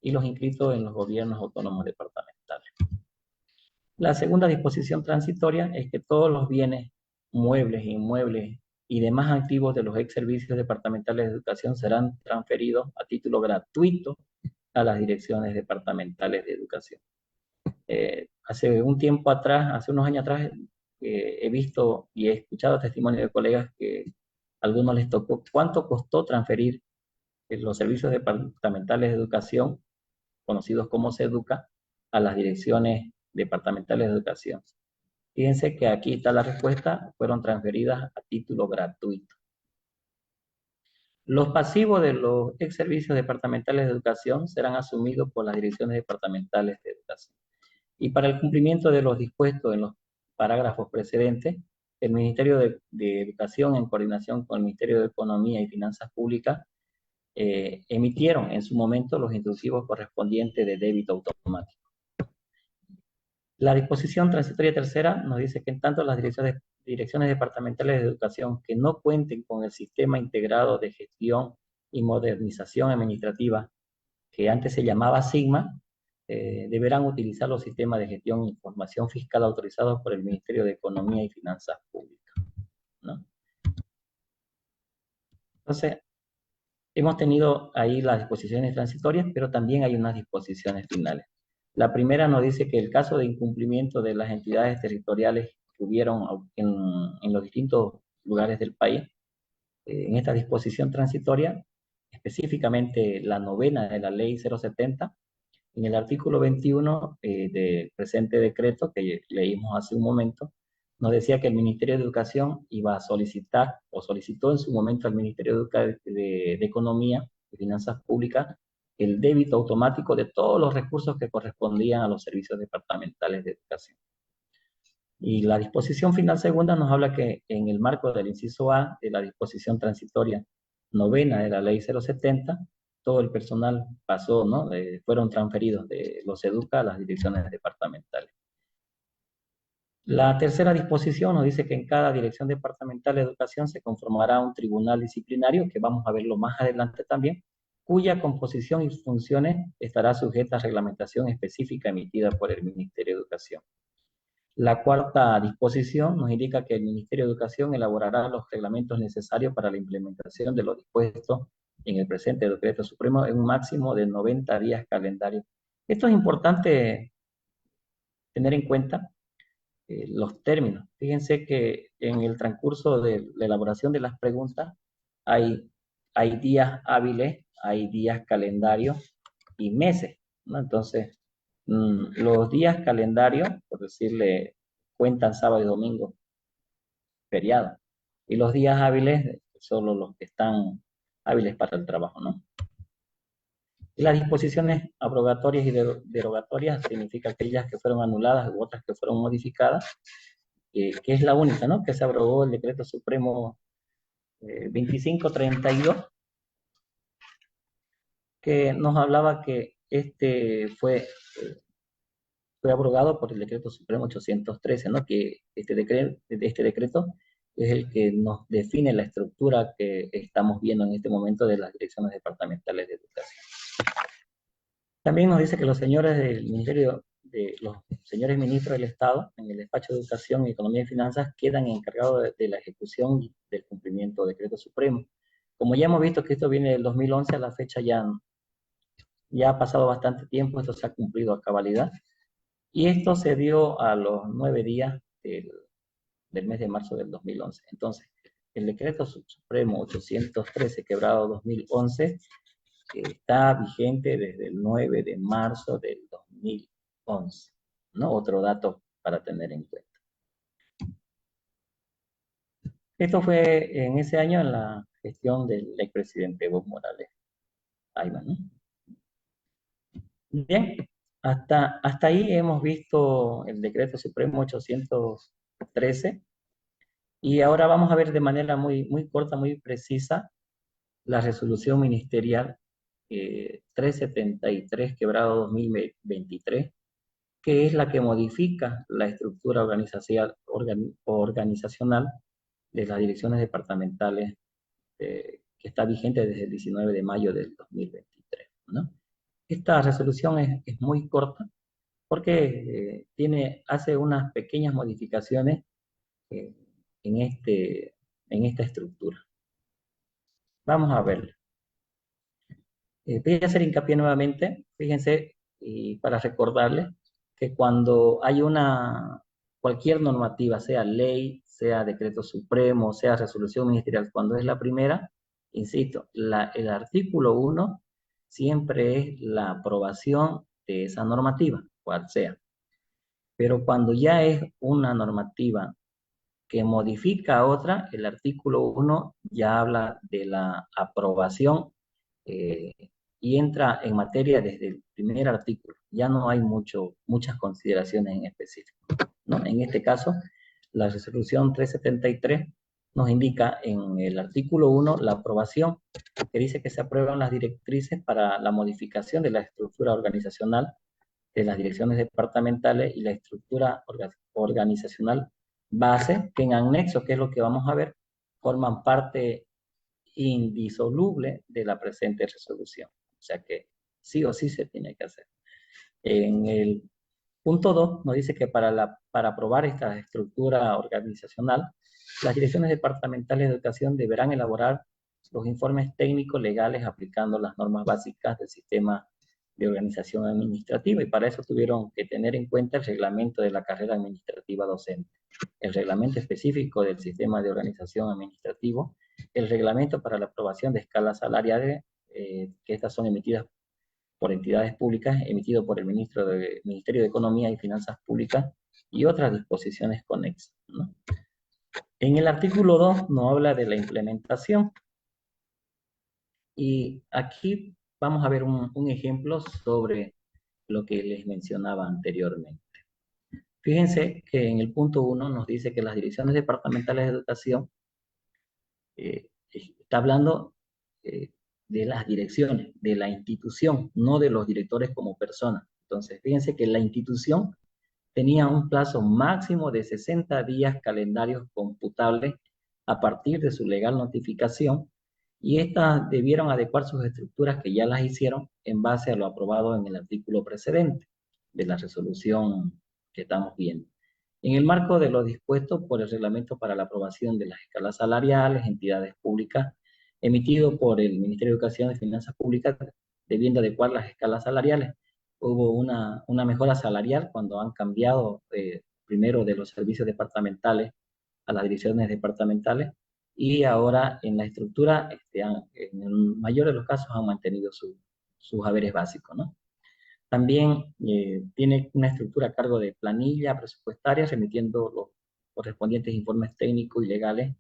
y los inscritos en los gobiernos autónomos departamentales. La segunda disposición transitoria es que todos los bienes, muebles, inmuebles y demás activos de los ex servicios departamentales de educación serán transferidos a título gratuito a las direcciones departamentales de educación. Hace un tiempo atrás, hace unos años atrás, he visto y he escuchado testimonios de colegas que a algunos les tocó cuánto costó transferir los servicios departamentales de educación, conocidos como SEDUCA, a las direcciones departamentales de educación. Fíjense que aquí está la respuesta, fueron transferidas a título gratuito. Los pasivos de los ex servicios departamentales de educación serán asumidos por las direcciones departamentales de educación. Y para el cumplimiento de los dispuestos en los parágrafos precedentes, el Ministerio de Educación, en coordinación con el Ministerio de Economía y Finanzas Públicas, emitieron en su momento los instructivos correspondientes de débito automático. La disposición transitoria tercera nos dice que en tanto las direcciones departamentales de educación que no cuenten con el sistema integrado de gestión y modernización administrativa, que antes se llamaba SIGMA, deberán utilizar los sistemas de gestión e información fiscal autorizados por el Ministerio de Economía y Finanzas Públicas, ¿no? Entonces, hemos tenido ahí las disposiciones transitorias, pero también hay unas disposiciones finales. La primera nos dice que el caso de incumplimiento de las entidades territoriales que hubieron en los distintos lugares del país, en esta disposición transitoria, específicamente la novena de la ley 070, en el artículo 21 del presente decreto que leímos hace un momento, nos decía que el Ministerio de Educación iba a solicitar, o solicitó en su momento al Ministerio de Economía y Finanzas Públicas, el débito automático de todos los recursos que correspondían a los servicios departamentales de educación. Y la disposición final segunda nos habla que en el marco del inciso A de la disposición transitoria novena de la ley 070, todo el personal pasó, ¿no? Fueron transferidos de los EDUCA a las direcciones departamentales. La tercera disposición nos dice que en cada dirección departamental de educación se conformará un tribunal disciplinario, que vamos a verlo más adelante también, cuya composición y funciones estará sujeta a reglamentación específica emitida por el Ministerio de Educación. La cuarta disposición nos indica que el Ministerio de Educación elaborará los reglamentos necesarios para la implementación de lo dispuesto en el presente decreto supremo en un máximo de 90 días calendarios. Esto es importante tener en cuenta los términos. Fíjense que en el transcurso de la elaboración de las preguntas hay, hay días hábiles, hay días calendarios y meses, ¿no? Entonces, los días calendarios, por decirle, cuentan sábado y domingo, feriado, y los días hábiles, solo los que están hábiles para el trabajo, ¿no? Y las disposiciones abrogatorias y derogatorias significa aquellas que fueron anuladas u otras que fueron modificadas, que es la única, ¿no? Que se abrogó el decreto supremo 2532, que nos hablaba que fue abrogado por el decreto supremo 813, ¿no? Que este decreto es el que nos define la estructura que estamos viendo en este momento de las direcciones departamentales de educación. También nos dice que los señores del Ministerio, los señores ministros del Estado, en el despacho de Educación, Economía y Finanzas, quedan encargados de la ejecución y del cumplimiento del decreto supremo. Como ya hemos visto que esto viene del 2011 a la fecha, ya ha pasado bastante tiempo, esto se ha cumplido a cabalidad, y esto se dio a los 9 días del mes de marzo del 2011. Entonces, el decreto supremo 813, quebrado 2011, está vigente desde el 9 de marzo del 2011, ¿no? Otro dato para tener en cuenta. Esto fue en ese año en la gestión del expresidente Evo Morales Ayman, ¿no? Bien, hasta ahí hemos visto el decreto supremo 813 y ahora vamos a ver de manera muy corta, muy precisa, la resolución ministerial 373, quebrado 2023, que es la que modifica la estructura organizacional de las direcciones departamentales, que está vigente desde el 19 de mayo del 2023, ¿no? Esta resolución es muy corta porque hace unas pequeñas modificaciones eh, en esta estructura. Vamos a verlo. Voy a hacer hincapié nuevamente, fíjense, y para recordarles que cuando hay cualquier normativa, sea ley, sea decreto supremo, sea resolución ministerial, cuando es la primera, insisto, el artículo 1 siempre es la aprobación de esa normativa, cual sea. Pero cuando ya es una normativa que modifica a otra, el artículo 1 ya habla de la aprobación eh, y entra en materia desde el primer artículo. Ya no hay muchas consideraciones en específico, ¿no? En este caso, la resolución 373 nos indica en el artículo 1 la aprobación, que dice que se aprueban las directrices para la modificación de la estructura organizacional de las direcciones departamentales y la estructura organizacional base, que en anexo, que es lo que vamos a ver, forman parte indisoluble de la presente resolución. O sea que sí o sí se tiene que hacer. En el punto 2 nos dice que para aprobar esta estructura organizacional, las direcciones departamentales de educación deberán elaborar los informes técnicos legales aplicando las normas básicas del sistema de organización administrativa, y para eso tuvieron que tener en cuenta el reglamento de la carrera administrativa docente, el reglamento específico del sistema de organización administrativo, el reglamento para la aprobación de escalas salariales, que estas son emitidas por entidades públicas, emitido por el Ministerio de Economía y Finanzas Públicas, y otras disposiciones conexas, ¿no? En el artículo 2 nos habla de la implementación, y aquí vamos a ver un ejemplo sobre lo que les mencionaba anteriormente. Fíjense que en el punto 1 nos dice que las direcciones departamentales de educación, está hablando de las direcciones, de la institución, no de los directores como personas. Entonces, fíjense que la institución tenía un plazo máximo de 60 días calendarios computables a partir de su legal notificación, y estas debieron adecuar sus estructuras, que ya las hicieron, en base a lo aprobado en el artículo precedente de la resolución que estamos viendo. En el marco de lo dispuesto por el Reglamento para la aprobación de las escalas salariales, entidades públicas, emitido por el Ministerio de Educación y Finanzas Públicas, debiendo adecuar las escalas salariales. Hubo una mejora salarial cuando han cambiado primero de los servicios departamentales a las direcciones departamentales, y ahora en la estructura, en el mayor de los casos, han mantenido sus haberes básicos, ¿no? También tiene una estructura a cargo de planilla presupuestaria, remitiendo los correspondientes informes técnicos y legales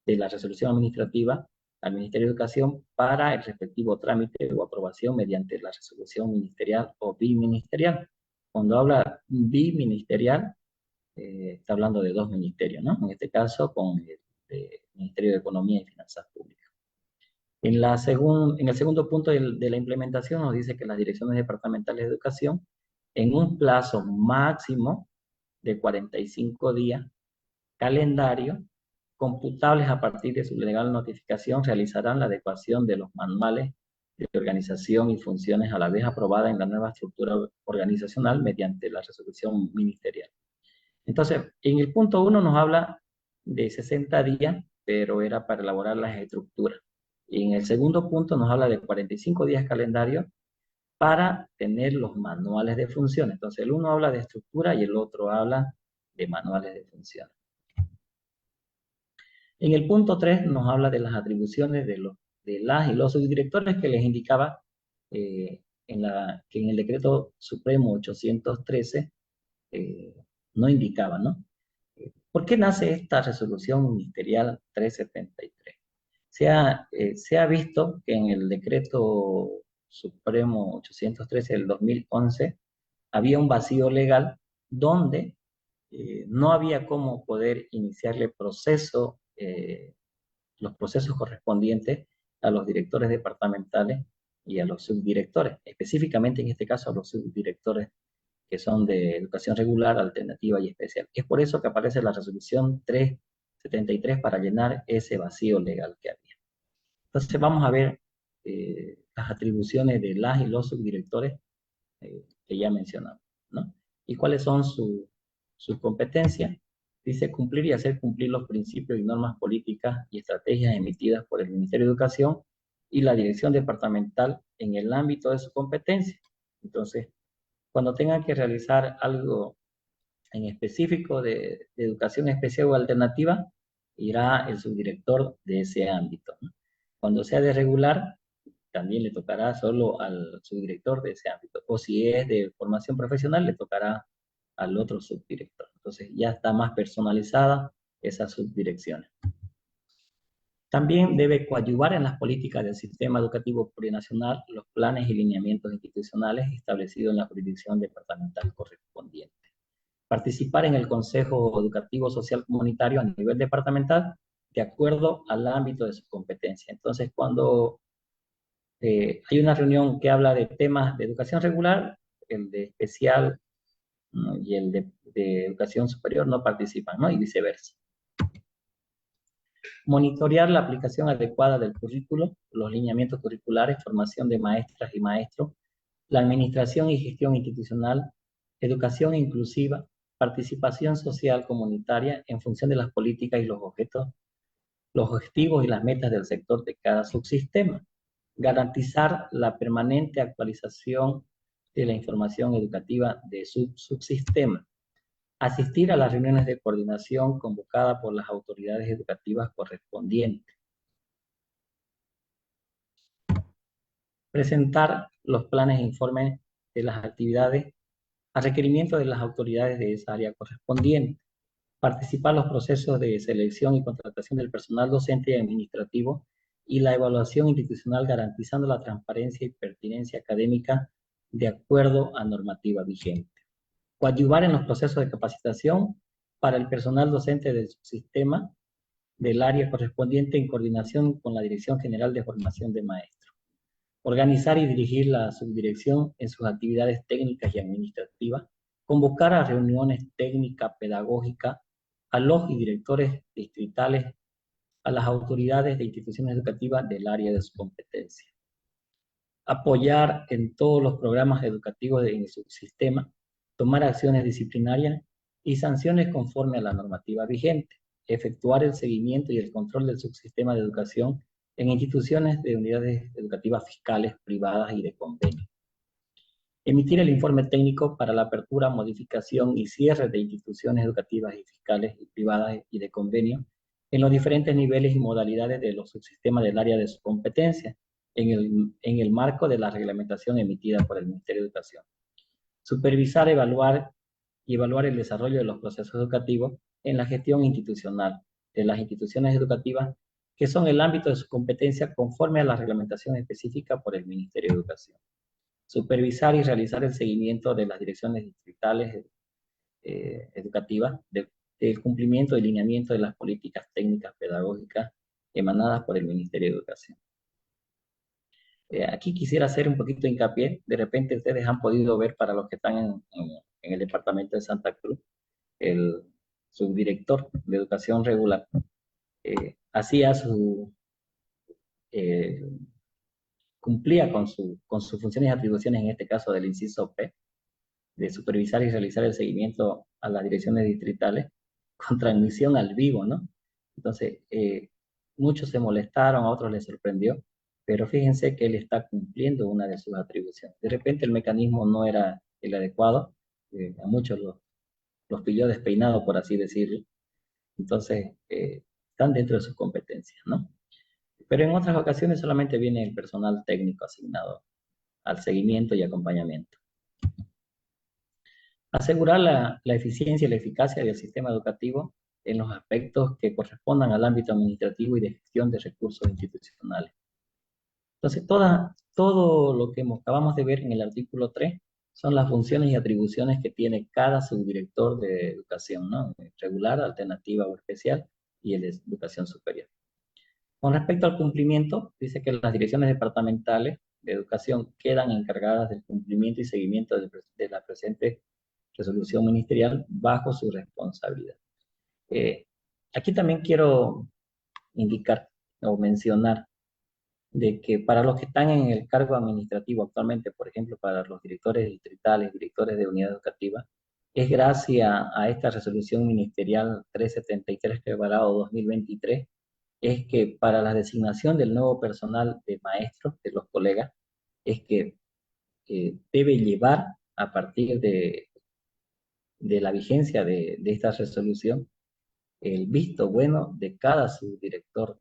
de la resolución administrativa al Ministerio de Educación para el respectivo trámite o aprobación mediante la resolución ministerial o biministerial. Cuando habla biministerial, está hablando de dos ministerios, ¿no? En este caso, con el Ministerio de Economía y Finanzas Públicas. En el segundo punto de la implementación nos dice que las direcciones departamentales de educación, en un plazo máximo de 45 días calendario, computables a partir de su legal notificación, realizarán la adecuación de los manuales de organización y funciones a la vez aprobada en la nueva estructura organizacional mediante la resolución ministerial. Entonces, en el punto 1 nos habla de 60 días, pero era para elaborar las estructuras. Y en el segundo punto nos habla de 45 días calendario para tener los manuales de funciones. Entonces, el uno habla de estructura y el otro habla de manuales de funciones. En el punto 3 nos habla de las atribuciones de las y los subdirectores que les indicaba que en el decreto supremo 813 no indicaba, ¿no? ¿Por qué nace esta resolución ministerial 373? Se ha visto que en el decreto supremo 813 del 2011 había un vacío legal donde no había cómo poder iniciarle los procesos correspondientes a los directores departamentales y a los subdirectores, específicamente en este caso a los subdirectores que son de educación regular, alternativa y especial. Es por eso que aparece la resolución 373 para llenar ese vacío legal que había. Entonces vamos a ver las atribuciones de las y los subdirectores que ya mencionamos, ¿no? ¿Y cuáles son sus competencias? Dice cumplir y hacer cumplir los principios y normas políticas y estrategias emitidas por el Ministerio de Educación y la dirección departamental en el ámbito de su competencia. Entonces, cuando tengan que realizar algo en específico de educación especial o alternativa, irá el subdirector de ese ámbito, ¿no? Cuando sea de regular, también le tocará solo al subdirector de ese ámbito. O si es de formación profesional, le tocará al otro subdirector. Entonces ya está más personalizada esa subdirección. También debe coadyuvar en las políticas del sistema educativo plurinacional los planes y lineamientos institucionales establecidos en la jurisdicción departamental correspondiente. Participar en el Consejo Educativo Social Comunitario a nivel departamental de acuerdo al ámbito de su competencia. Entonces, cuando hay una reunión que habla de temas de educación regular, el de especial, ¿no? Y el de educación superior no participan, ¿no? Y viceversa. Monitorear la aplicación adecuada del currículo, los lineamientos curriculares, formación de maestras y maestros, la administración y gestión institucional, educación inclusiva, participación social comunitaria en función de las políticas y los objetos, los objetivos y las metas del sector de cada subsistema. Garantizar la permanente actualización de la información educativa de su subsistema. Asistir a las reuniones de coordinación convocadas por las autoridades educativas correspondientes. Presentar los planes e informes de las actividades a requerimiento de las autoridades de esa área correspondiente. Participar en los procesos de selección y contratación del personal docente y administrativo y la evaluación institucional garantizando la transparencia y pertinencia académica de acuerdo a normativa vigente. Coadyuvar en los procesos de capacitación para el personal docente del subsistema del área correspondiente en coordinación con la Dirección General de Formación de Maestros. Organizar y dirigir la subdirección en sus actividades técnicas y administrativas. Convocar a reuniones técnicas, pedagógicas, a los y directores distritales, a las autoridades de instituciones educativas del área de su competencia. Apoyar en todos los programas educativos en su sistema, tomar acciones disciplinarias y sanciones conforme a la normativa vigente, efectuar el seguimiento y el control del subsistema de educación en instituciones de unidades educativas fiscales, privadas y de convenio. Emitir el informe técnico para la apertura, modificación y cierre de instituciones educativas y fiscales y privadas y de convenio en los diferentes niveles y modalidades de los subsistemas del área de su competencia, en el marco de la reglamentación emitida por el Ministerio de Educación. Supervisar, evaluar y evaluar el desarrollo de los procesos educativos en la gestión institucional de las instituciones educativas que son el ámbito de su competencia conforme a la reglamentación específica por el Ministerio de Educación. Supervisar y realizar el seguimiento de las direcciones distritales educativas del cumplimiento y lineamiento de las políticas técnicas pedagógicas emanadas por el Ministerio de Educación. Aquí quisiera hacer un poquito de hincapié. De repente ustedes han podido ver, para los que están en el departamento de Santa Cruz, el subdirector de Educación Regular hacía eh, cumplía con sus funciones y atribuciones, en este caso del inciso P, de supervisar y realizar el seguimiento a las direcciones distritales con transmisión al vivo, ¿no? Entonces, muchos se molestaron, a otros les sorprendió, pero fíjense que él está cumpliendo una de sus atribuciones. De repente el mecanismo no era el adecuado, a muchos los pilló despeinados, por así decirlo. Entonces, están dentro de sus competencias, ¿no? Pero en otras ocasiones solamente viene el personal técnico asignado al seguimiento y acompañamiento. Asegurar la eficiencia y la eficacia del sistema educativo en los aspectos que correspondan al ámbito administrativo y de gestión de recursos institucionales. Entonces, todo lo que acabamos de ver en el artículo 3 son las funciones y atribuciones que tiene cada subdirector de educación, ¿no? Regular, alternativa o especial, y el de educación superior. Con respecto al cumplimiento, dice que las direcciones departamentales de educación quedan encargadas del cumplimiento y seguimiento de la presente resolución ministerial bajo su responsabilidad. Aquí también quiero indicar o mencionar de que para los que están en el cargo administrativo actualmente, por ejemplo, para los directores distritales, directores de unidad educativa, es gracias a esta resolución ministerial 373/2023, es que para la designación del nuevo personal de maestros, de los colegas, es que debe llevar a partir de la vigencia de esta resolución el visto bueno de cada subdirector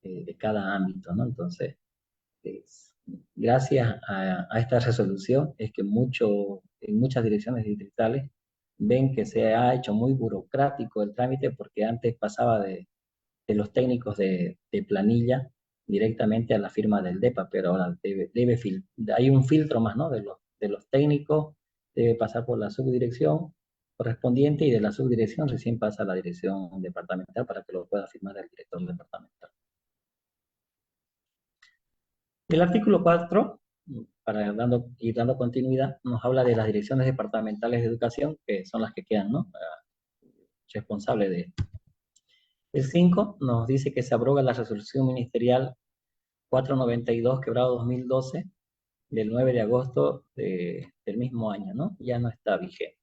de cada ámbito, ¿no? Entonces, gracias a esta resolución es que en muchas direcciones distritales ven que se ha hecho muy burocrático el trámite, porque antes pasaba de los técnicos de planilla directamente a la firma del DEPA, pero ahora hay un filtro más, ¿no? De los técnicos, debe pasar por la subdirección correspondiente, y de la subdirección recién pasa a la dirección departamental para que lo pueda firmar el director departamental. El artículo 4, para ir dando continuidad, nos habla de las direcciones departamentales de educación, que son las que quedan, ¿no? Responsables de esto. El 5 nos dice que se abroga la resolución ministerial 492/2012 del 9 de agosto del mismo año, ¿no? Ya no está vigente.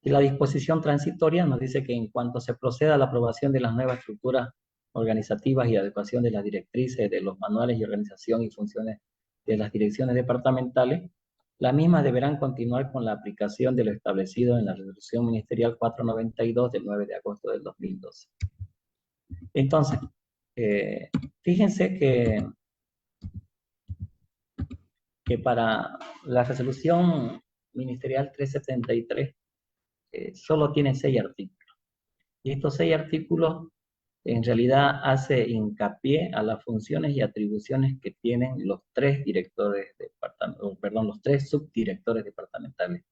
Y la disposición transitoria nos dice que en cuanto se proceda a la aprobación de las nuevas estructuras organizativas y adecuación de las directrices de los manuales y organización y funciones de las direcciones departamentales, las mismas deberán continuar con la aplicación de lo establecido en la resolución ministerial 492 del 9 de agosto del 2012. Entonces, fíjense que para la resolución ministerial 373 solo tiene 6 artículos. Y estos 6 artículos en realidad hace hincapié a las funciones y atribuciones que tienen los 3 directores perdón, los 3 subdirectores departamentales: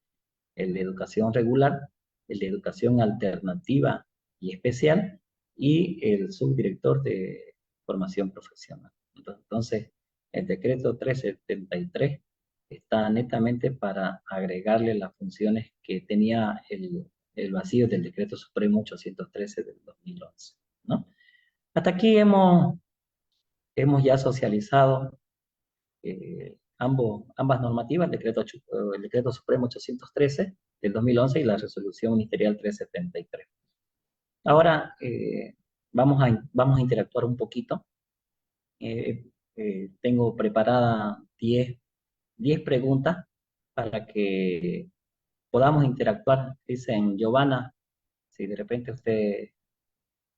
el de educación regular, el de educación alternativa y especial, y el subdirector de formación profesional. Entonces, el decreto 373 está netamente para agregarle las funciones que tenía el vacío del decreto supremo 813 del 2011, ¿no? Hasta aquí hemos ya socializado ambas normativas, el decreto supremo 813 del 2011 y la resolución ministerial 373. Ahora vamos a interactuar un poquito. Tengo preparada 10 preguntas para que podamos interactuar. Dicen, Giovanna, si de repente usted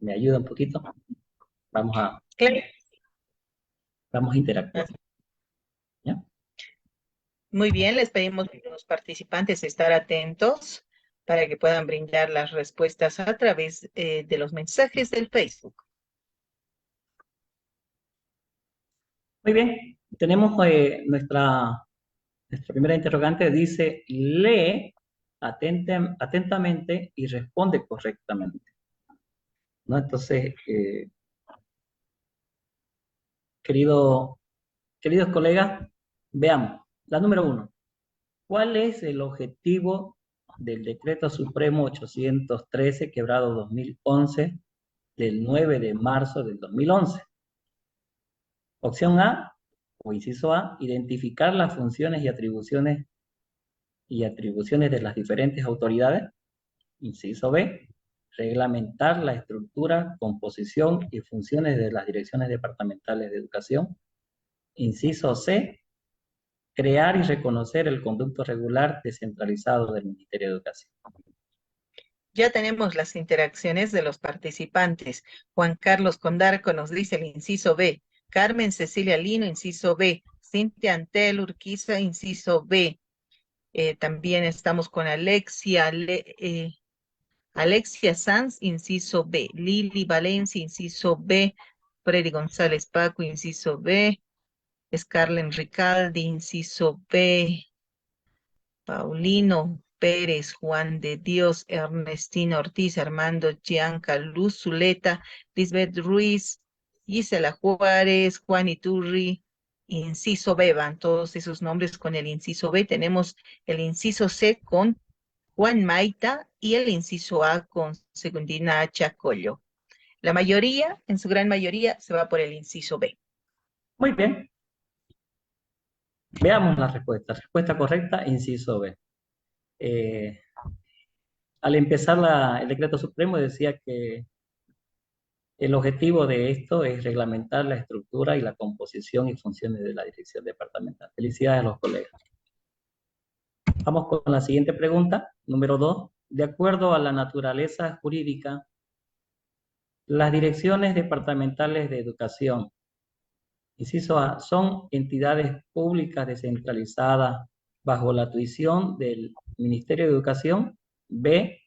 me ayuda un poquito, vamos a, Claro. vamos a interactuar. ¿Ya? Muy bien, les pedimos a los participantes estar atentos para que puedan brindar las respuestas a través de los mensajes del Facebook. Muy bien, tenemos nuestra primera interrogante, dice, lee atentamente y responde correctamente. ¿No? Entonces, queridos colegas, veamos. La número 1. ¿Cuál es el objetivo del Decreto Supremo 813, quebrado 2011, del 9 de marzo del 2011? Opción A, o inciso A, identificar las funciones y atribuciones de las diferentes autoridades. Inciso B, reglamentar la estructura, composición y funciones de las direcciones departamentales de educación. Inciso C, crear y reconocer el conducto regular descentralizado del Ministerio de Educación. Ya tenemos las interacciones de los participantes. Juan Carlos Condarco nos dice el inciso B. Carmen Cecilia Lino, inciso B. Cintia Antel Urquiza, inciso B. También estamos con Alexia Sanz, inciso B. Lili Valencia, inciso B. Freddy González Paco, inciso B. Scarlett Ricaldi, inciso B. Paulino Pérez, Juan de Dios, Ernestina Ortiz, Armando Gianca, Luz Zuleta, Lisbeth Ruiz, Gisela Juárez, Juan Iturri, inciso B, van todos esos nombres con el inciso B. Tenemos el inciso C con Juan Maita y el inciso A con Segundina Chacollo. La mayoría, en su gran mayoría, se va por el inciso B. Muy bien. Veamos la respuesta. Respuesta correcta, inciso B. Al empezar el decreto supremo decía que el objetivo de esto es reglamentar la estructura y la composición y funciones de la dirección departamental. Felicidades a los colegas. Vamos con la siguiente pregunta, número 2. De acuerdo a la naturaleza jurídica, las direcciones departamentales de educación, inciso A, son entidades públicas descentralizadas bajo la tuición del Ministerio de Educación. B,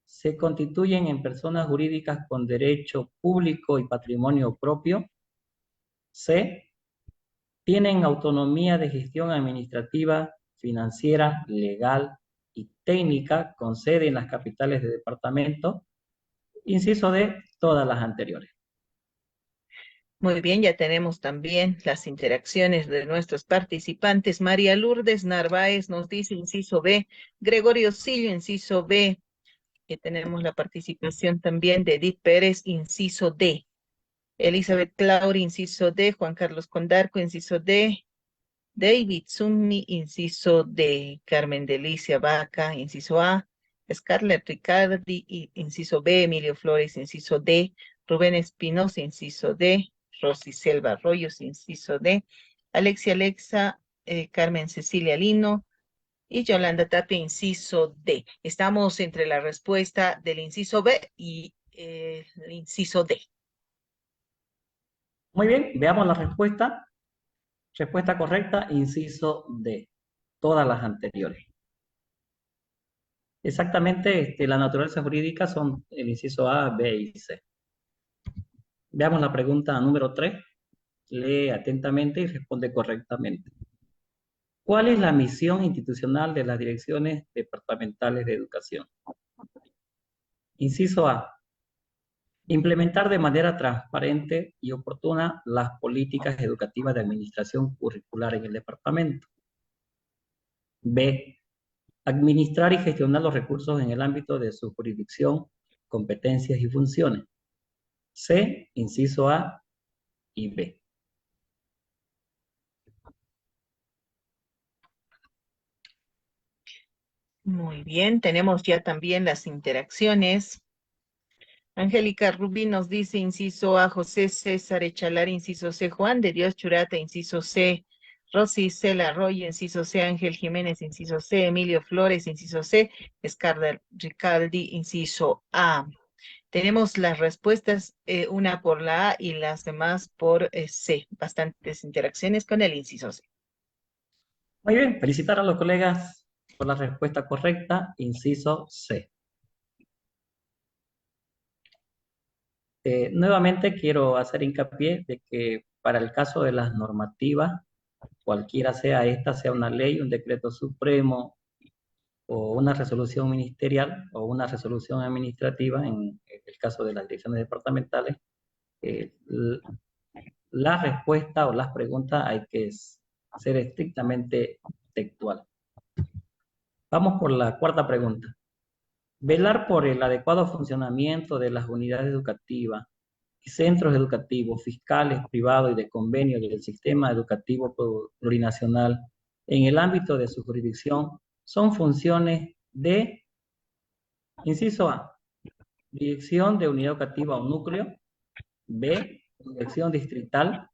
se constituyen en personas jurídicas con derecho público y patrimonio propio. C, tienen autonomía de gestión administrativa, financiera, legal y técnica con sede en las capitales de departamento. Inciso D, todas las anteriores. Muy bien, ya tenemos también las interacciones de nuestros participantes. María Lourdes Narváez nos dice inciso B, Gregorio Sillo, inciso B, que tenemos la participación también de Edith Pérez, inciso D. Elizabeth Clauri, inciso D. Juan Carlos Condarco, inciso D. David Zummi, inciso D. Carmen Delicia Vaca, inciso A. Scarlett Ricardi, inciso B. Emilio Flores, inciso D. Rubén Espinosa, inciso D. Rosy Selva Arroyos, inciso D. Alexa, Carmen Cecilia Lino y Yolanda Tapia, inciso D. Estamos entre la respuesta del inciso B y el inciso D. Muy bien, veamos la respuesta. Respuesta correcta, inciso D, todas las anteriores. Exactamente, la naturaleza jurídica son el inciso A, B y C. Veamos la pregunta número 3. Lee atentamente y responde correctamente. ¿Cuál es la misión institucional de las direcciones departamentales de educación? Inciso A, implementar de manera transparente y oportuna las políticas educativas de administración curricular en el departamento. B, administrar y gestionar los recursos en el ámbito de su jurisdicción, competencias y funciones. C, inciso A y B. Muy bien, tenemos ya también las interacciones. Angélica Rubí nos dice, inciso A, José César Echalar, inciso C, Juan de Dios Churata, inciso C, Rosy Cela Arroyo, inciso C, Ángel Jiménez, inciso C, Emilio Flores, inciso C, Escarda Ricaldi, inciso A. Tenemos las respuestas, una por la A y las demás por C. Bastantes interacciones con el inciso C. Muy bien, felicitar a los colegas por la respuesta correcta, inciso C. Nuevamente quiero hacer hincapié de que para el caso de las normativas, cualquiera sea esta, sea una ley, un decreto supremo o una resolución ministerial o una resolución administrativa, en el caso de las direcciones departamentales, eh, la respuesta o las preguntas hay que ser estrictamente textual. Vamos por la cuarta pregunta. Velar por el adecuado funcionamiento de las unidades educativas y centros educativos, fiscales, privados y de convenio del sistema educativo plurinacional en el ámbito de su jurisdicción son funciones de, inciso A, dirección de unidad educativa o núcleo; B, dirección distrital;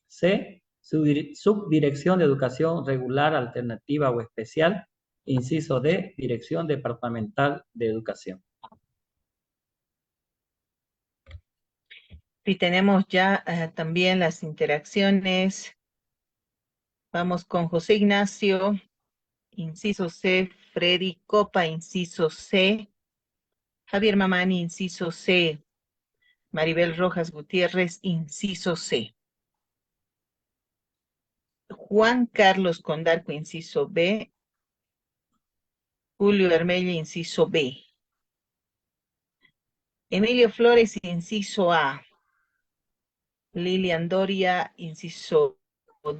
C, subdirección de educación regular, alternativa o especial; inciso D, dirección departamental de educación. Y tenemos ya también las interacciones. Vamos con José Ignacio, inciso C, Freddy Copa, inciso C, Javier Mamani, inciso C, Maribel Rojas Gutiérrez, inciso C. Juan Carlos Condarco, inciso B, Julio Hermella, inciso B. Emilio Flores, inciso A. Lilian Doria, inciso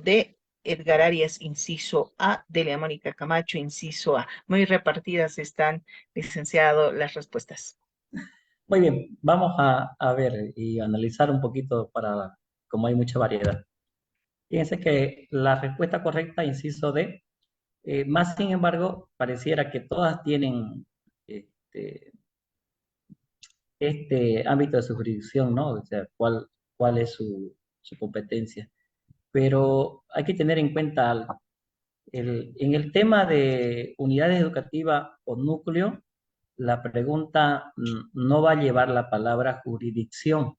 D. Edgar Arias, inciso A. Delia Mónica Camacho, inciso A. Muy repartidas están, licenciado, las respuestas. Muy bien, vamos a ver y analizar un poquito para, como hay mucha variedad. Fíjense que la respuesta correcta, inciso D, más sin embargo, pareciera que todas tienen este, este ámbito de su jurisdicción, ¿no? O sea, cuál es su competencia. Pero hay que tener en cuenta algo. En el tema de unidades educativas o núcleo, la pregunta no va a llevar la palabra jurisdicción.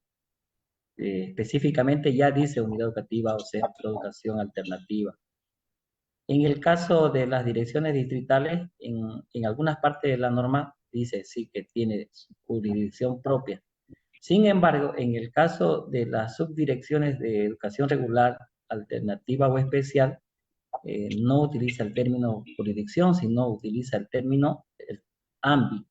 Específicamente ya dice unidad educativa o centro de educación alternativa. En el caso de las direcciones distritales, en algunas partes de la norma dice sí que tiene su jurisdicción propia. Sin embargo, en el caso de las subdirecciones de educación regular, alternativa o especial, no utiliza el término jurisdicción, sino utiliza el término ámbito.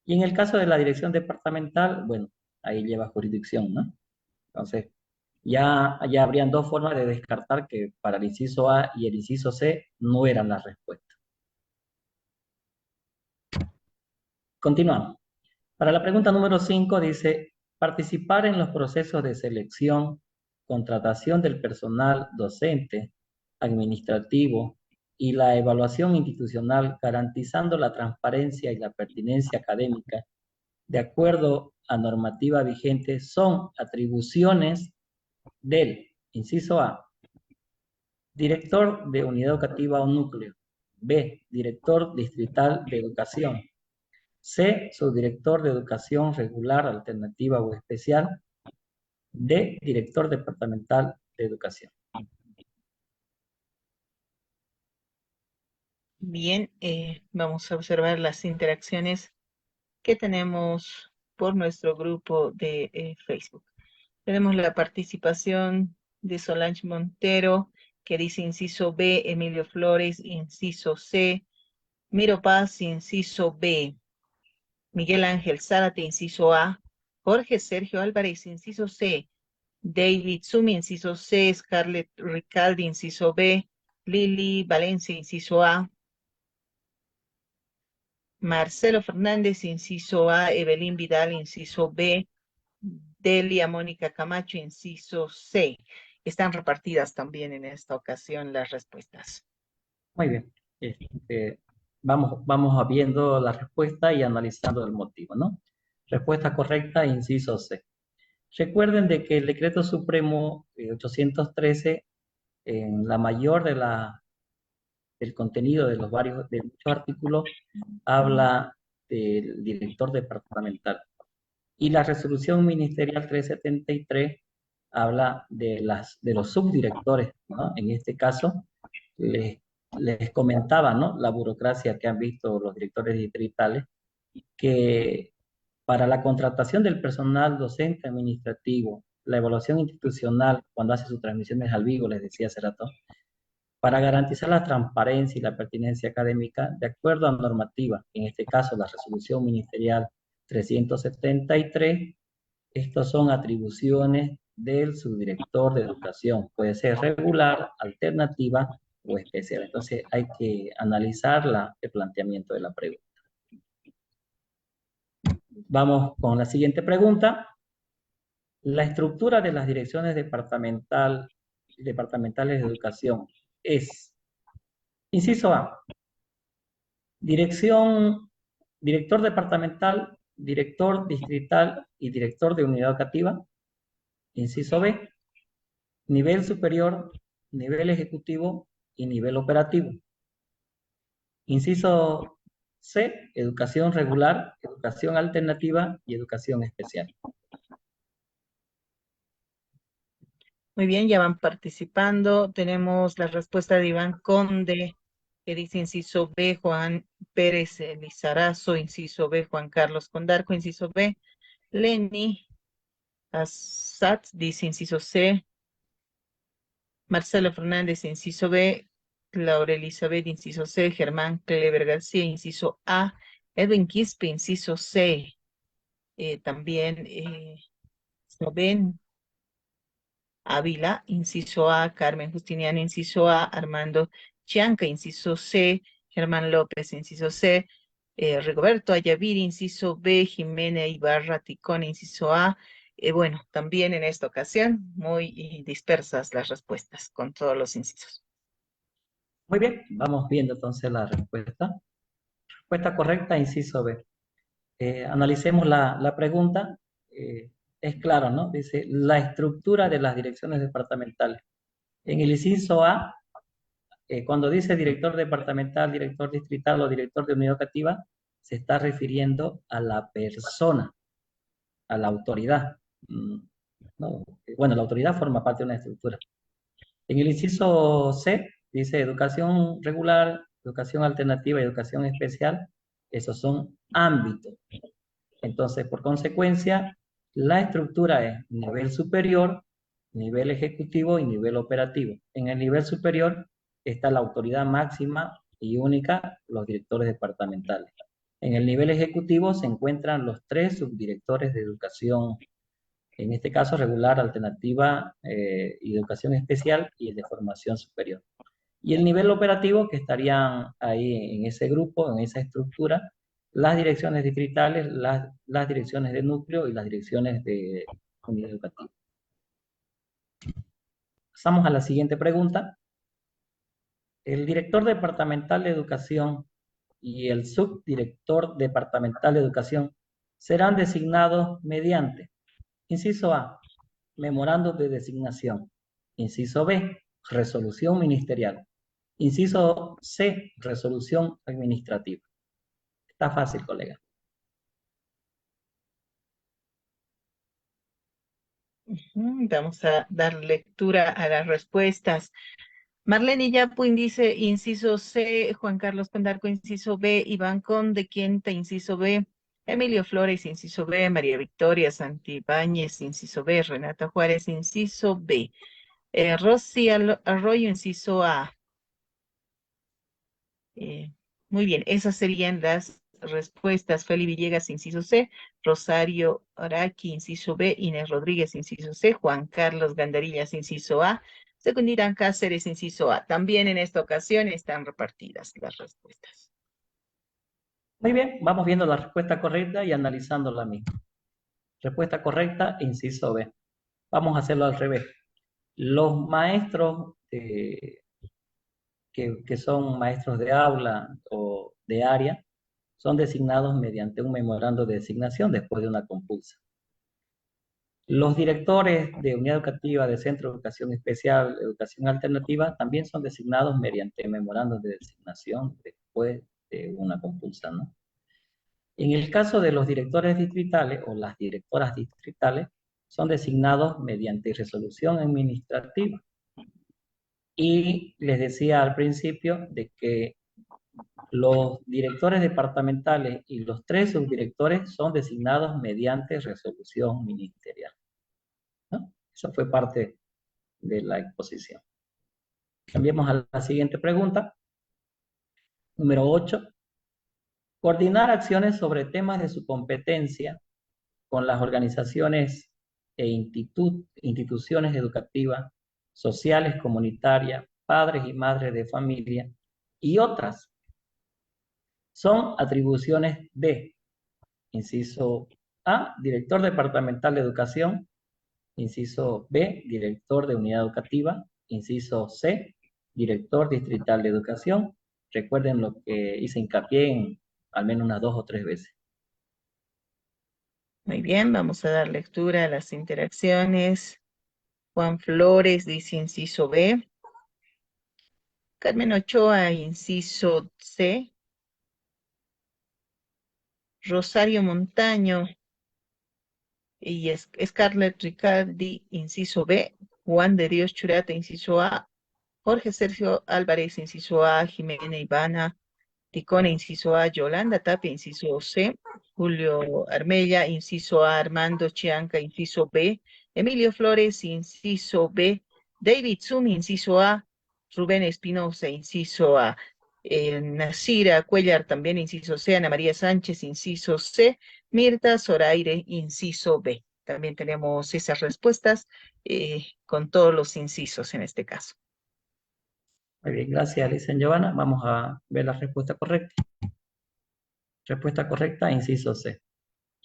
Y en el caso de la dirección departamental, bueno, ahí lleva jurisdicción, ¿no? Entonces, ya habrían dos formas de descartar que para el inciso A y el inciso C no eran las respuestas. Continuamos. Para la pregunta número 5 dice, participar en los procesos de selección, contratación del personal docente, administrativo y la evaluación institucional, garantizando la transparencia y la pertinencia académica de acuerdo a normativa vigente, son atribuciones del, inciso A, director de unidad educativa o núcleo; B, director distrital de educación; C, subdirector de educación regular, alternativa o especial; D, director departamental de educación. Bien, vamos a observar las interacciones que tenemos por nuestro grupo de Facebook. Tenemos la participación de Solange Montero, que dice inciso B, Emilio Flores, inciso C, Miro Paz, inciso B, Miguel Ángel Zárate, inciso A, Jorge Sergio Álvarez, inciso C, David Sumi, inciso C, Scarlett Ricaldi, inciso B, Lili Valencia, inciso A, Marcelo Fernández, inciso A, Evelyn Vidal, inciso B, Delia Mónica Camacho, inciso C. Están repartidas también en esta ocasión las respuestas. Muy bien. Este, vamos viendo la respuesta y analizando el motivo, ¿no? Respuesta correcta, inciso C. Recuerden de que el Decreto Supremo 813, en la mayor del contenido de muchos artículos, habla del director departamental. Y la resolución ministerial 373 habla de los subdirectores, ¿no? En este caso, les, les comentaba, ¿no? La burocracia que han visto los directores distritales, que para la contratación del personal docente administrativo, la evaluación institucional cuando hace sus transmisiones al vivo, les decía hace rato, para garantizar la transparencia y la pertinencia académica, de acuerdo a normativa, en este caso la resolución ministerial 373, estos son atribuciones del subdirector de educación. Puede ser regular, alternativa o especial. Entonces hay que analizar el planteamiento de la pregunta. Vamos con la siguiente pregunta. La estructura de las direcciones departamentales de educación es, inciso A, director departamental, director distrital y director de unidad educativa. Inciso B, nivel superior, nivel ejecutivo y nivel operativo. Inciso C, educación regular, educación alternativa y educación especial. Muy bien, ya van participando. Tenemos la respuesta de Iván Conde, que dice inciso B, Juan Pérez Lizarazo, inciso B, Juan Carlos Condarco, inciso B, Lenny Assad, dice inciso C, Marcelo Fernández, inciso B, Laura Elizabeth, inciso C, Germán Clever García, inciso A, Edwin Quispe, inciso C, también Soben Ávila, inciso A, Carmen Justiniano, inciso A, Armando Chianca, inciso C, Germán López, inciso C, Rigoberto Ayaviri, inciso B, Jimena Ibarra Ticón, inciso A. Bueno, también en esta ocasión muy dispersas las respuestas con todos los incisos. Muy bien, vamos viendo entonces la respuesta. Respuesta correcta, inciso B. Analicemos la pregunta. Es claro, ¿no? Dice, la estructura de las direcciones departamentales. En el inciso A, cuando dice director departamental, director distrital o director de unidad educativa, se está refiriendo a la persona, a la autoridad. No, bueno, la autoridad forma parte de una estructura. En el inciso C, dice educación regular, educación alternativa y educación especial. Esos son ámbitos. Entonces, por consecuencia, la estructura es nivel superior, nivel ejecutivo y nivel operativo. En el nivel superior está la autoridad máxima y única, los directores departamentales. En el nivel ejecutivo se encuentran los 3 subdirectores de educación, en este caso regular, alternativa y educación especial y el de formación superior. Y el nivel operativo, que estarían ahí en ese grupo, en esa estructura, las direcciones distritales, las direcciones de núcleo y las direcciones de unidad educativa. Pasamos a la siguiente pregunta. El director departamental de educación y el subdirector departamental de educación serán designados mediante, inciso A, memorando de designación. Inciso B, resolución ministerial. Inciso C, resolución administrativa. Está fácil, colega. Vamos a dar lectura a las respuestas. Marlene Yapuin dice inciso C, Juan Carlos Condarco, inciso B, Iván Conde Quienta, inciso B, Emilio Flores, inciso B, María Victoria Santibáñez, inciso B, Renata Juárez, inciso B, Rosy Arroyo, inciso A. Muy bien, esas serían las respuestas. Feli Villegas, inciso C, Rosario Araki, inciso B, Inés Rodríguez, inciso C, Juan Carlos Gandarillas, inciso A, Secundirán Cáceres, inciso A. También en esta ocasión están repartidas las respuestas. Muy bien, vamos viendo la respuesta correcta y analizando la misma. Respuesta correcta, inciso B. Vamos a hacerlo al revés. Los maestros que son maestros de aula o de área, son designados mediante un memorando de designación después de una compulsa. Los directores de unidad educativa, de centro de educación especial, educación alternativa, también son designados mediante memorandos de designación después de una compulsa, ¿no? En el caso de los directores distritales o las directoras distritales, son designados mediante resolución administrativa. Y les decía al principio de que los directores departamentales y los 3 subdirectores son designados mediante resolución ministerial, ¿no? Eso fue parte de la exposición. Cambiemos a la siguiente pregunta. Número 8. Coordinar acciones sobre temas de su competencia con las organizaciones e instituciones educativas, sociales, comunitarias, padres y madres de familia y otras. Son atribuciones de, inciso A, director departamental de educación, inciso B, director de unidad educativa, inciso C, director distrital de educación. Recuerden lo que hice hincapié en al menos unas 2 o 3 veces. Muy bien, vamos a dar lectura a las interacciones. Juan Flores dice inciso B. Carmen Ochoa, inciso C. Rosario Montaño y Scarlett Ricardi, inciso B. Juan de Dios Churata, inciso A. Jorge Sergio Álvarez, inciso A. Jimena Ivana Ticone, inciso A. Yolanda Tapia, inciso C. Julio Armella, inciso A. Armando Chianca, inciso B. Emilio Flores, inciso B. David Zumi, inciso A. Rubén Espinosa, inciso A. Nasira Cuellar, también inciso C. Ana María Sánchez, inciso C. Mirta Zoraire, inciso B. También tenemos esas respuestas con todos los incisos en este caso. Muy bien, gracias, Alicia Giovanna. Vamos a ver la respuesta correcta. Respuesta correcta, inciso C.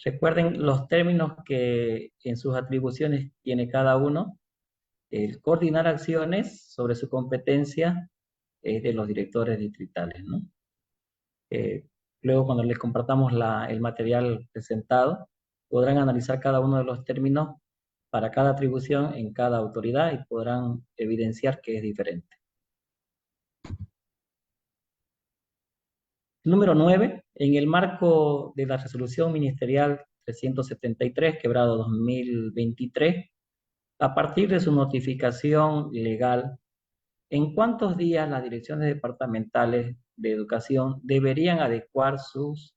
Recuerden los términos que en sus atribuciones tiene cada uno. El coordinar acciones sobre su competencia es de los directores distritales, ¿no? Luego, cuando les compartamos el material presentado, podrán analizar cada uno de los términos para cada atribución en cada autoridad y podrán evidenciar que es diferente. Número 9. En el marco de la resolución ministerial 373, quebrado 2023, a partir de su notificación legal, ¿en cuántos días las direcciones departamentales de educación deberían adecuar sus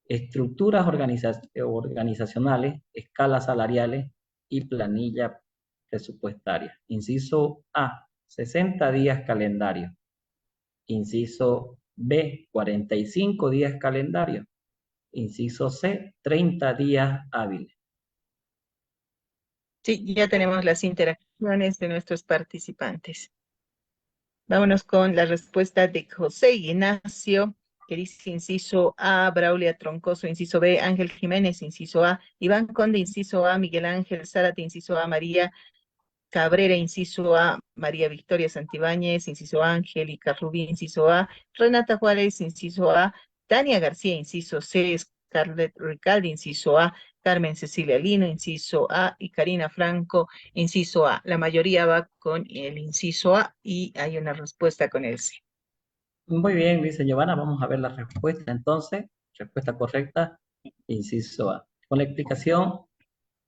estructuras organizacionales, escalas salariales y planilla presupuestaria? Inciso A, 60 días calendario. Inciso B, 45 días calendario. Inciso C, 30 días hábiles. Sí, ya tenemos las interacciones de nuestros participantes. Vámonos con la respuesta de José Ignacio, que dice inciso A. Braulia Troncoso, inciso B. Ángel Jiménez, inciso A. Iván Conde, inciso A. Miguel Ángel Zárate, inciso A. María Cabrera, inciso A. María Victoria Santibáñez, inciso A. Angélica Rubí, inciso A. Renata Juárez, inciso A. Tania García, inciso C. Scarlett Ricaldi, inciso A. Carmen Cecilia Lino, inciso A. Y Karina Franco, inciso A. La mayoría va con el inciso A y hay una respuesta con el C. Muy bien, dice Giovanna, vamos a ver la respuesta entonces. Respuesta correcta, inciso A. Con la explicación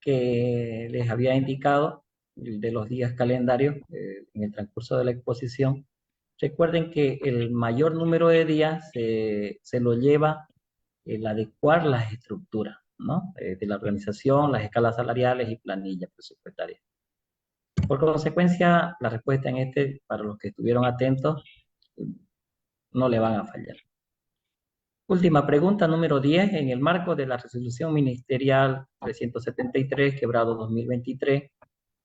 que les había indicado de los días calendarios en el transcurso de la exposición, recuerden que el mayor número de días se lo lleva el adecuar las estructuras, ¿no? De la organización, las escalas salariales y planillas presupuestarias. Por consecuencia, la respuesta en este, para los que estuvieron atentos, no le van a fallar. Última pregunta, número 10. En el marco de la resolución ministerial 373, quebrado 2023,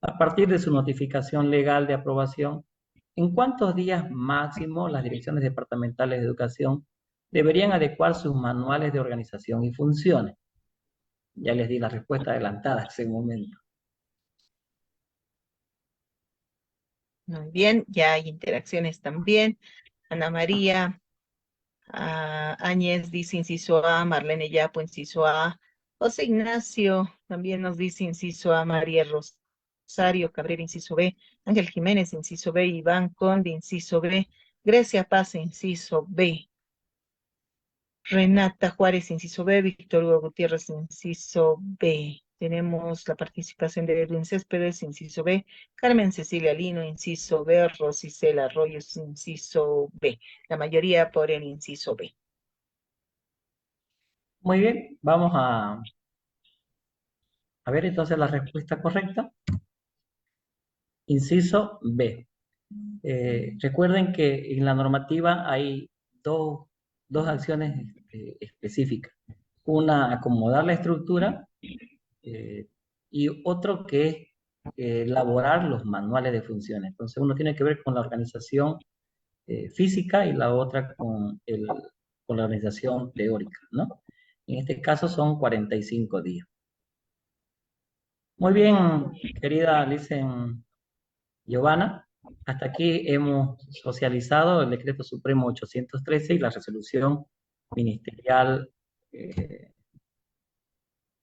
a partir de su notificación legal de aprobación, ¿en cuántos días máximo las direcciones departamentales de educación deberían adecuar sus manuales de organización y funciones? Ya les di la respuesta adelantada en ese momento. Muy bien, ya hay interacciones también. Ana María Áñez dice inciso A, Marlene Yapo, inciso A. José Ignacio también nos dice inciso A, María Rosario Cabrera, inciso B. Ángel Jiménez, inciso B. Iván Conde, inciso B. Grecia Paz, inciso B. Renata Juárez, inciso B. Víctor Hugo Gutiérrez, inciso B. Tenemos la participación de Edwin Céspedes, inciso B. Carmen Cecilia Lino, inciso B. Rosicela Arroyos, inciso B. La mayoría por el inciso B. Muy bien, vamos a ver entonces la respuesta correcta. Inciso B. Recuerden que en la normativa hay dos, dos acciones específicas. Una, acomodar la estructura eh, y otro que es elaborar los manuales de funciones. Entonces uno tiene que ver con la organización física y la otra con la organización teórica, ¿no? En este caso son 45 días. Muy bien, querida Licen Giovanna, hasta aquí hemos socializado el Decreto Supremo 813 y la resolución ministerial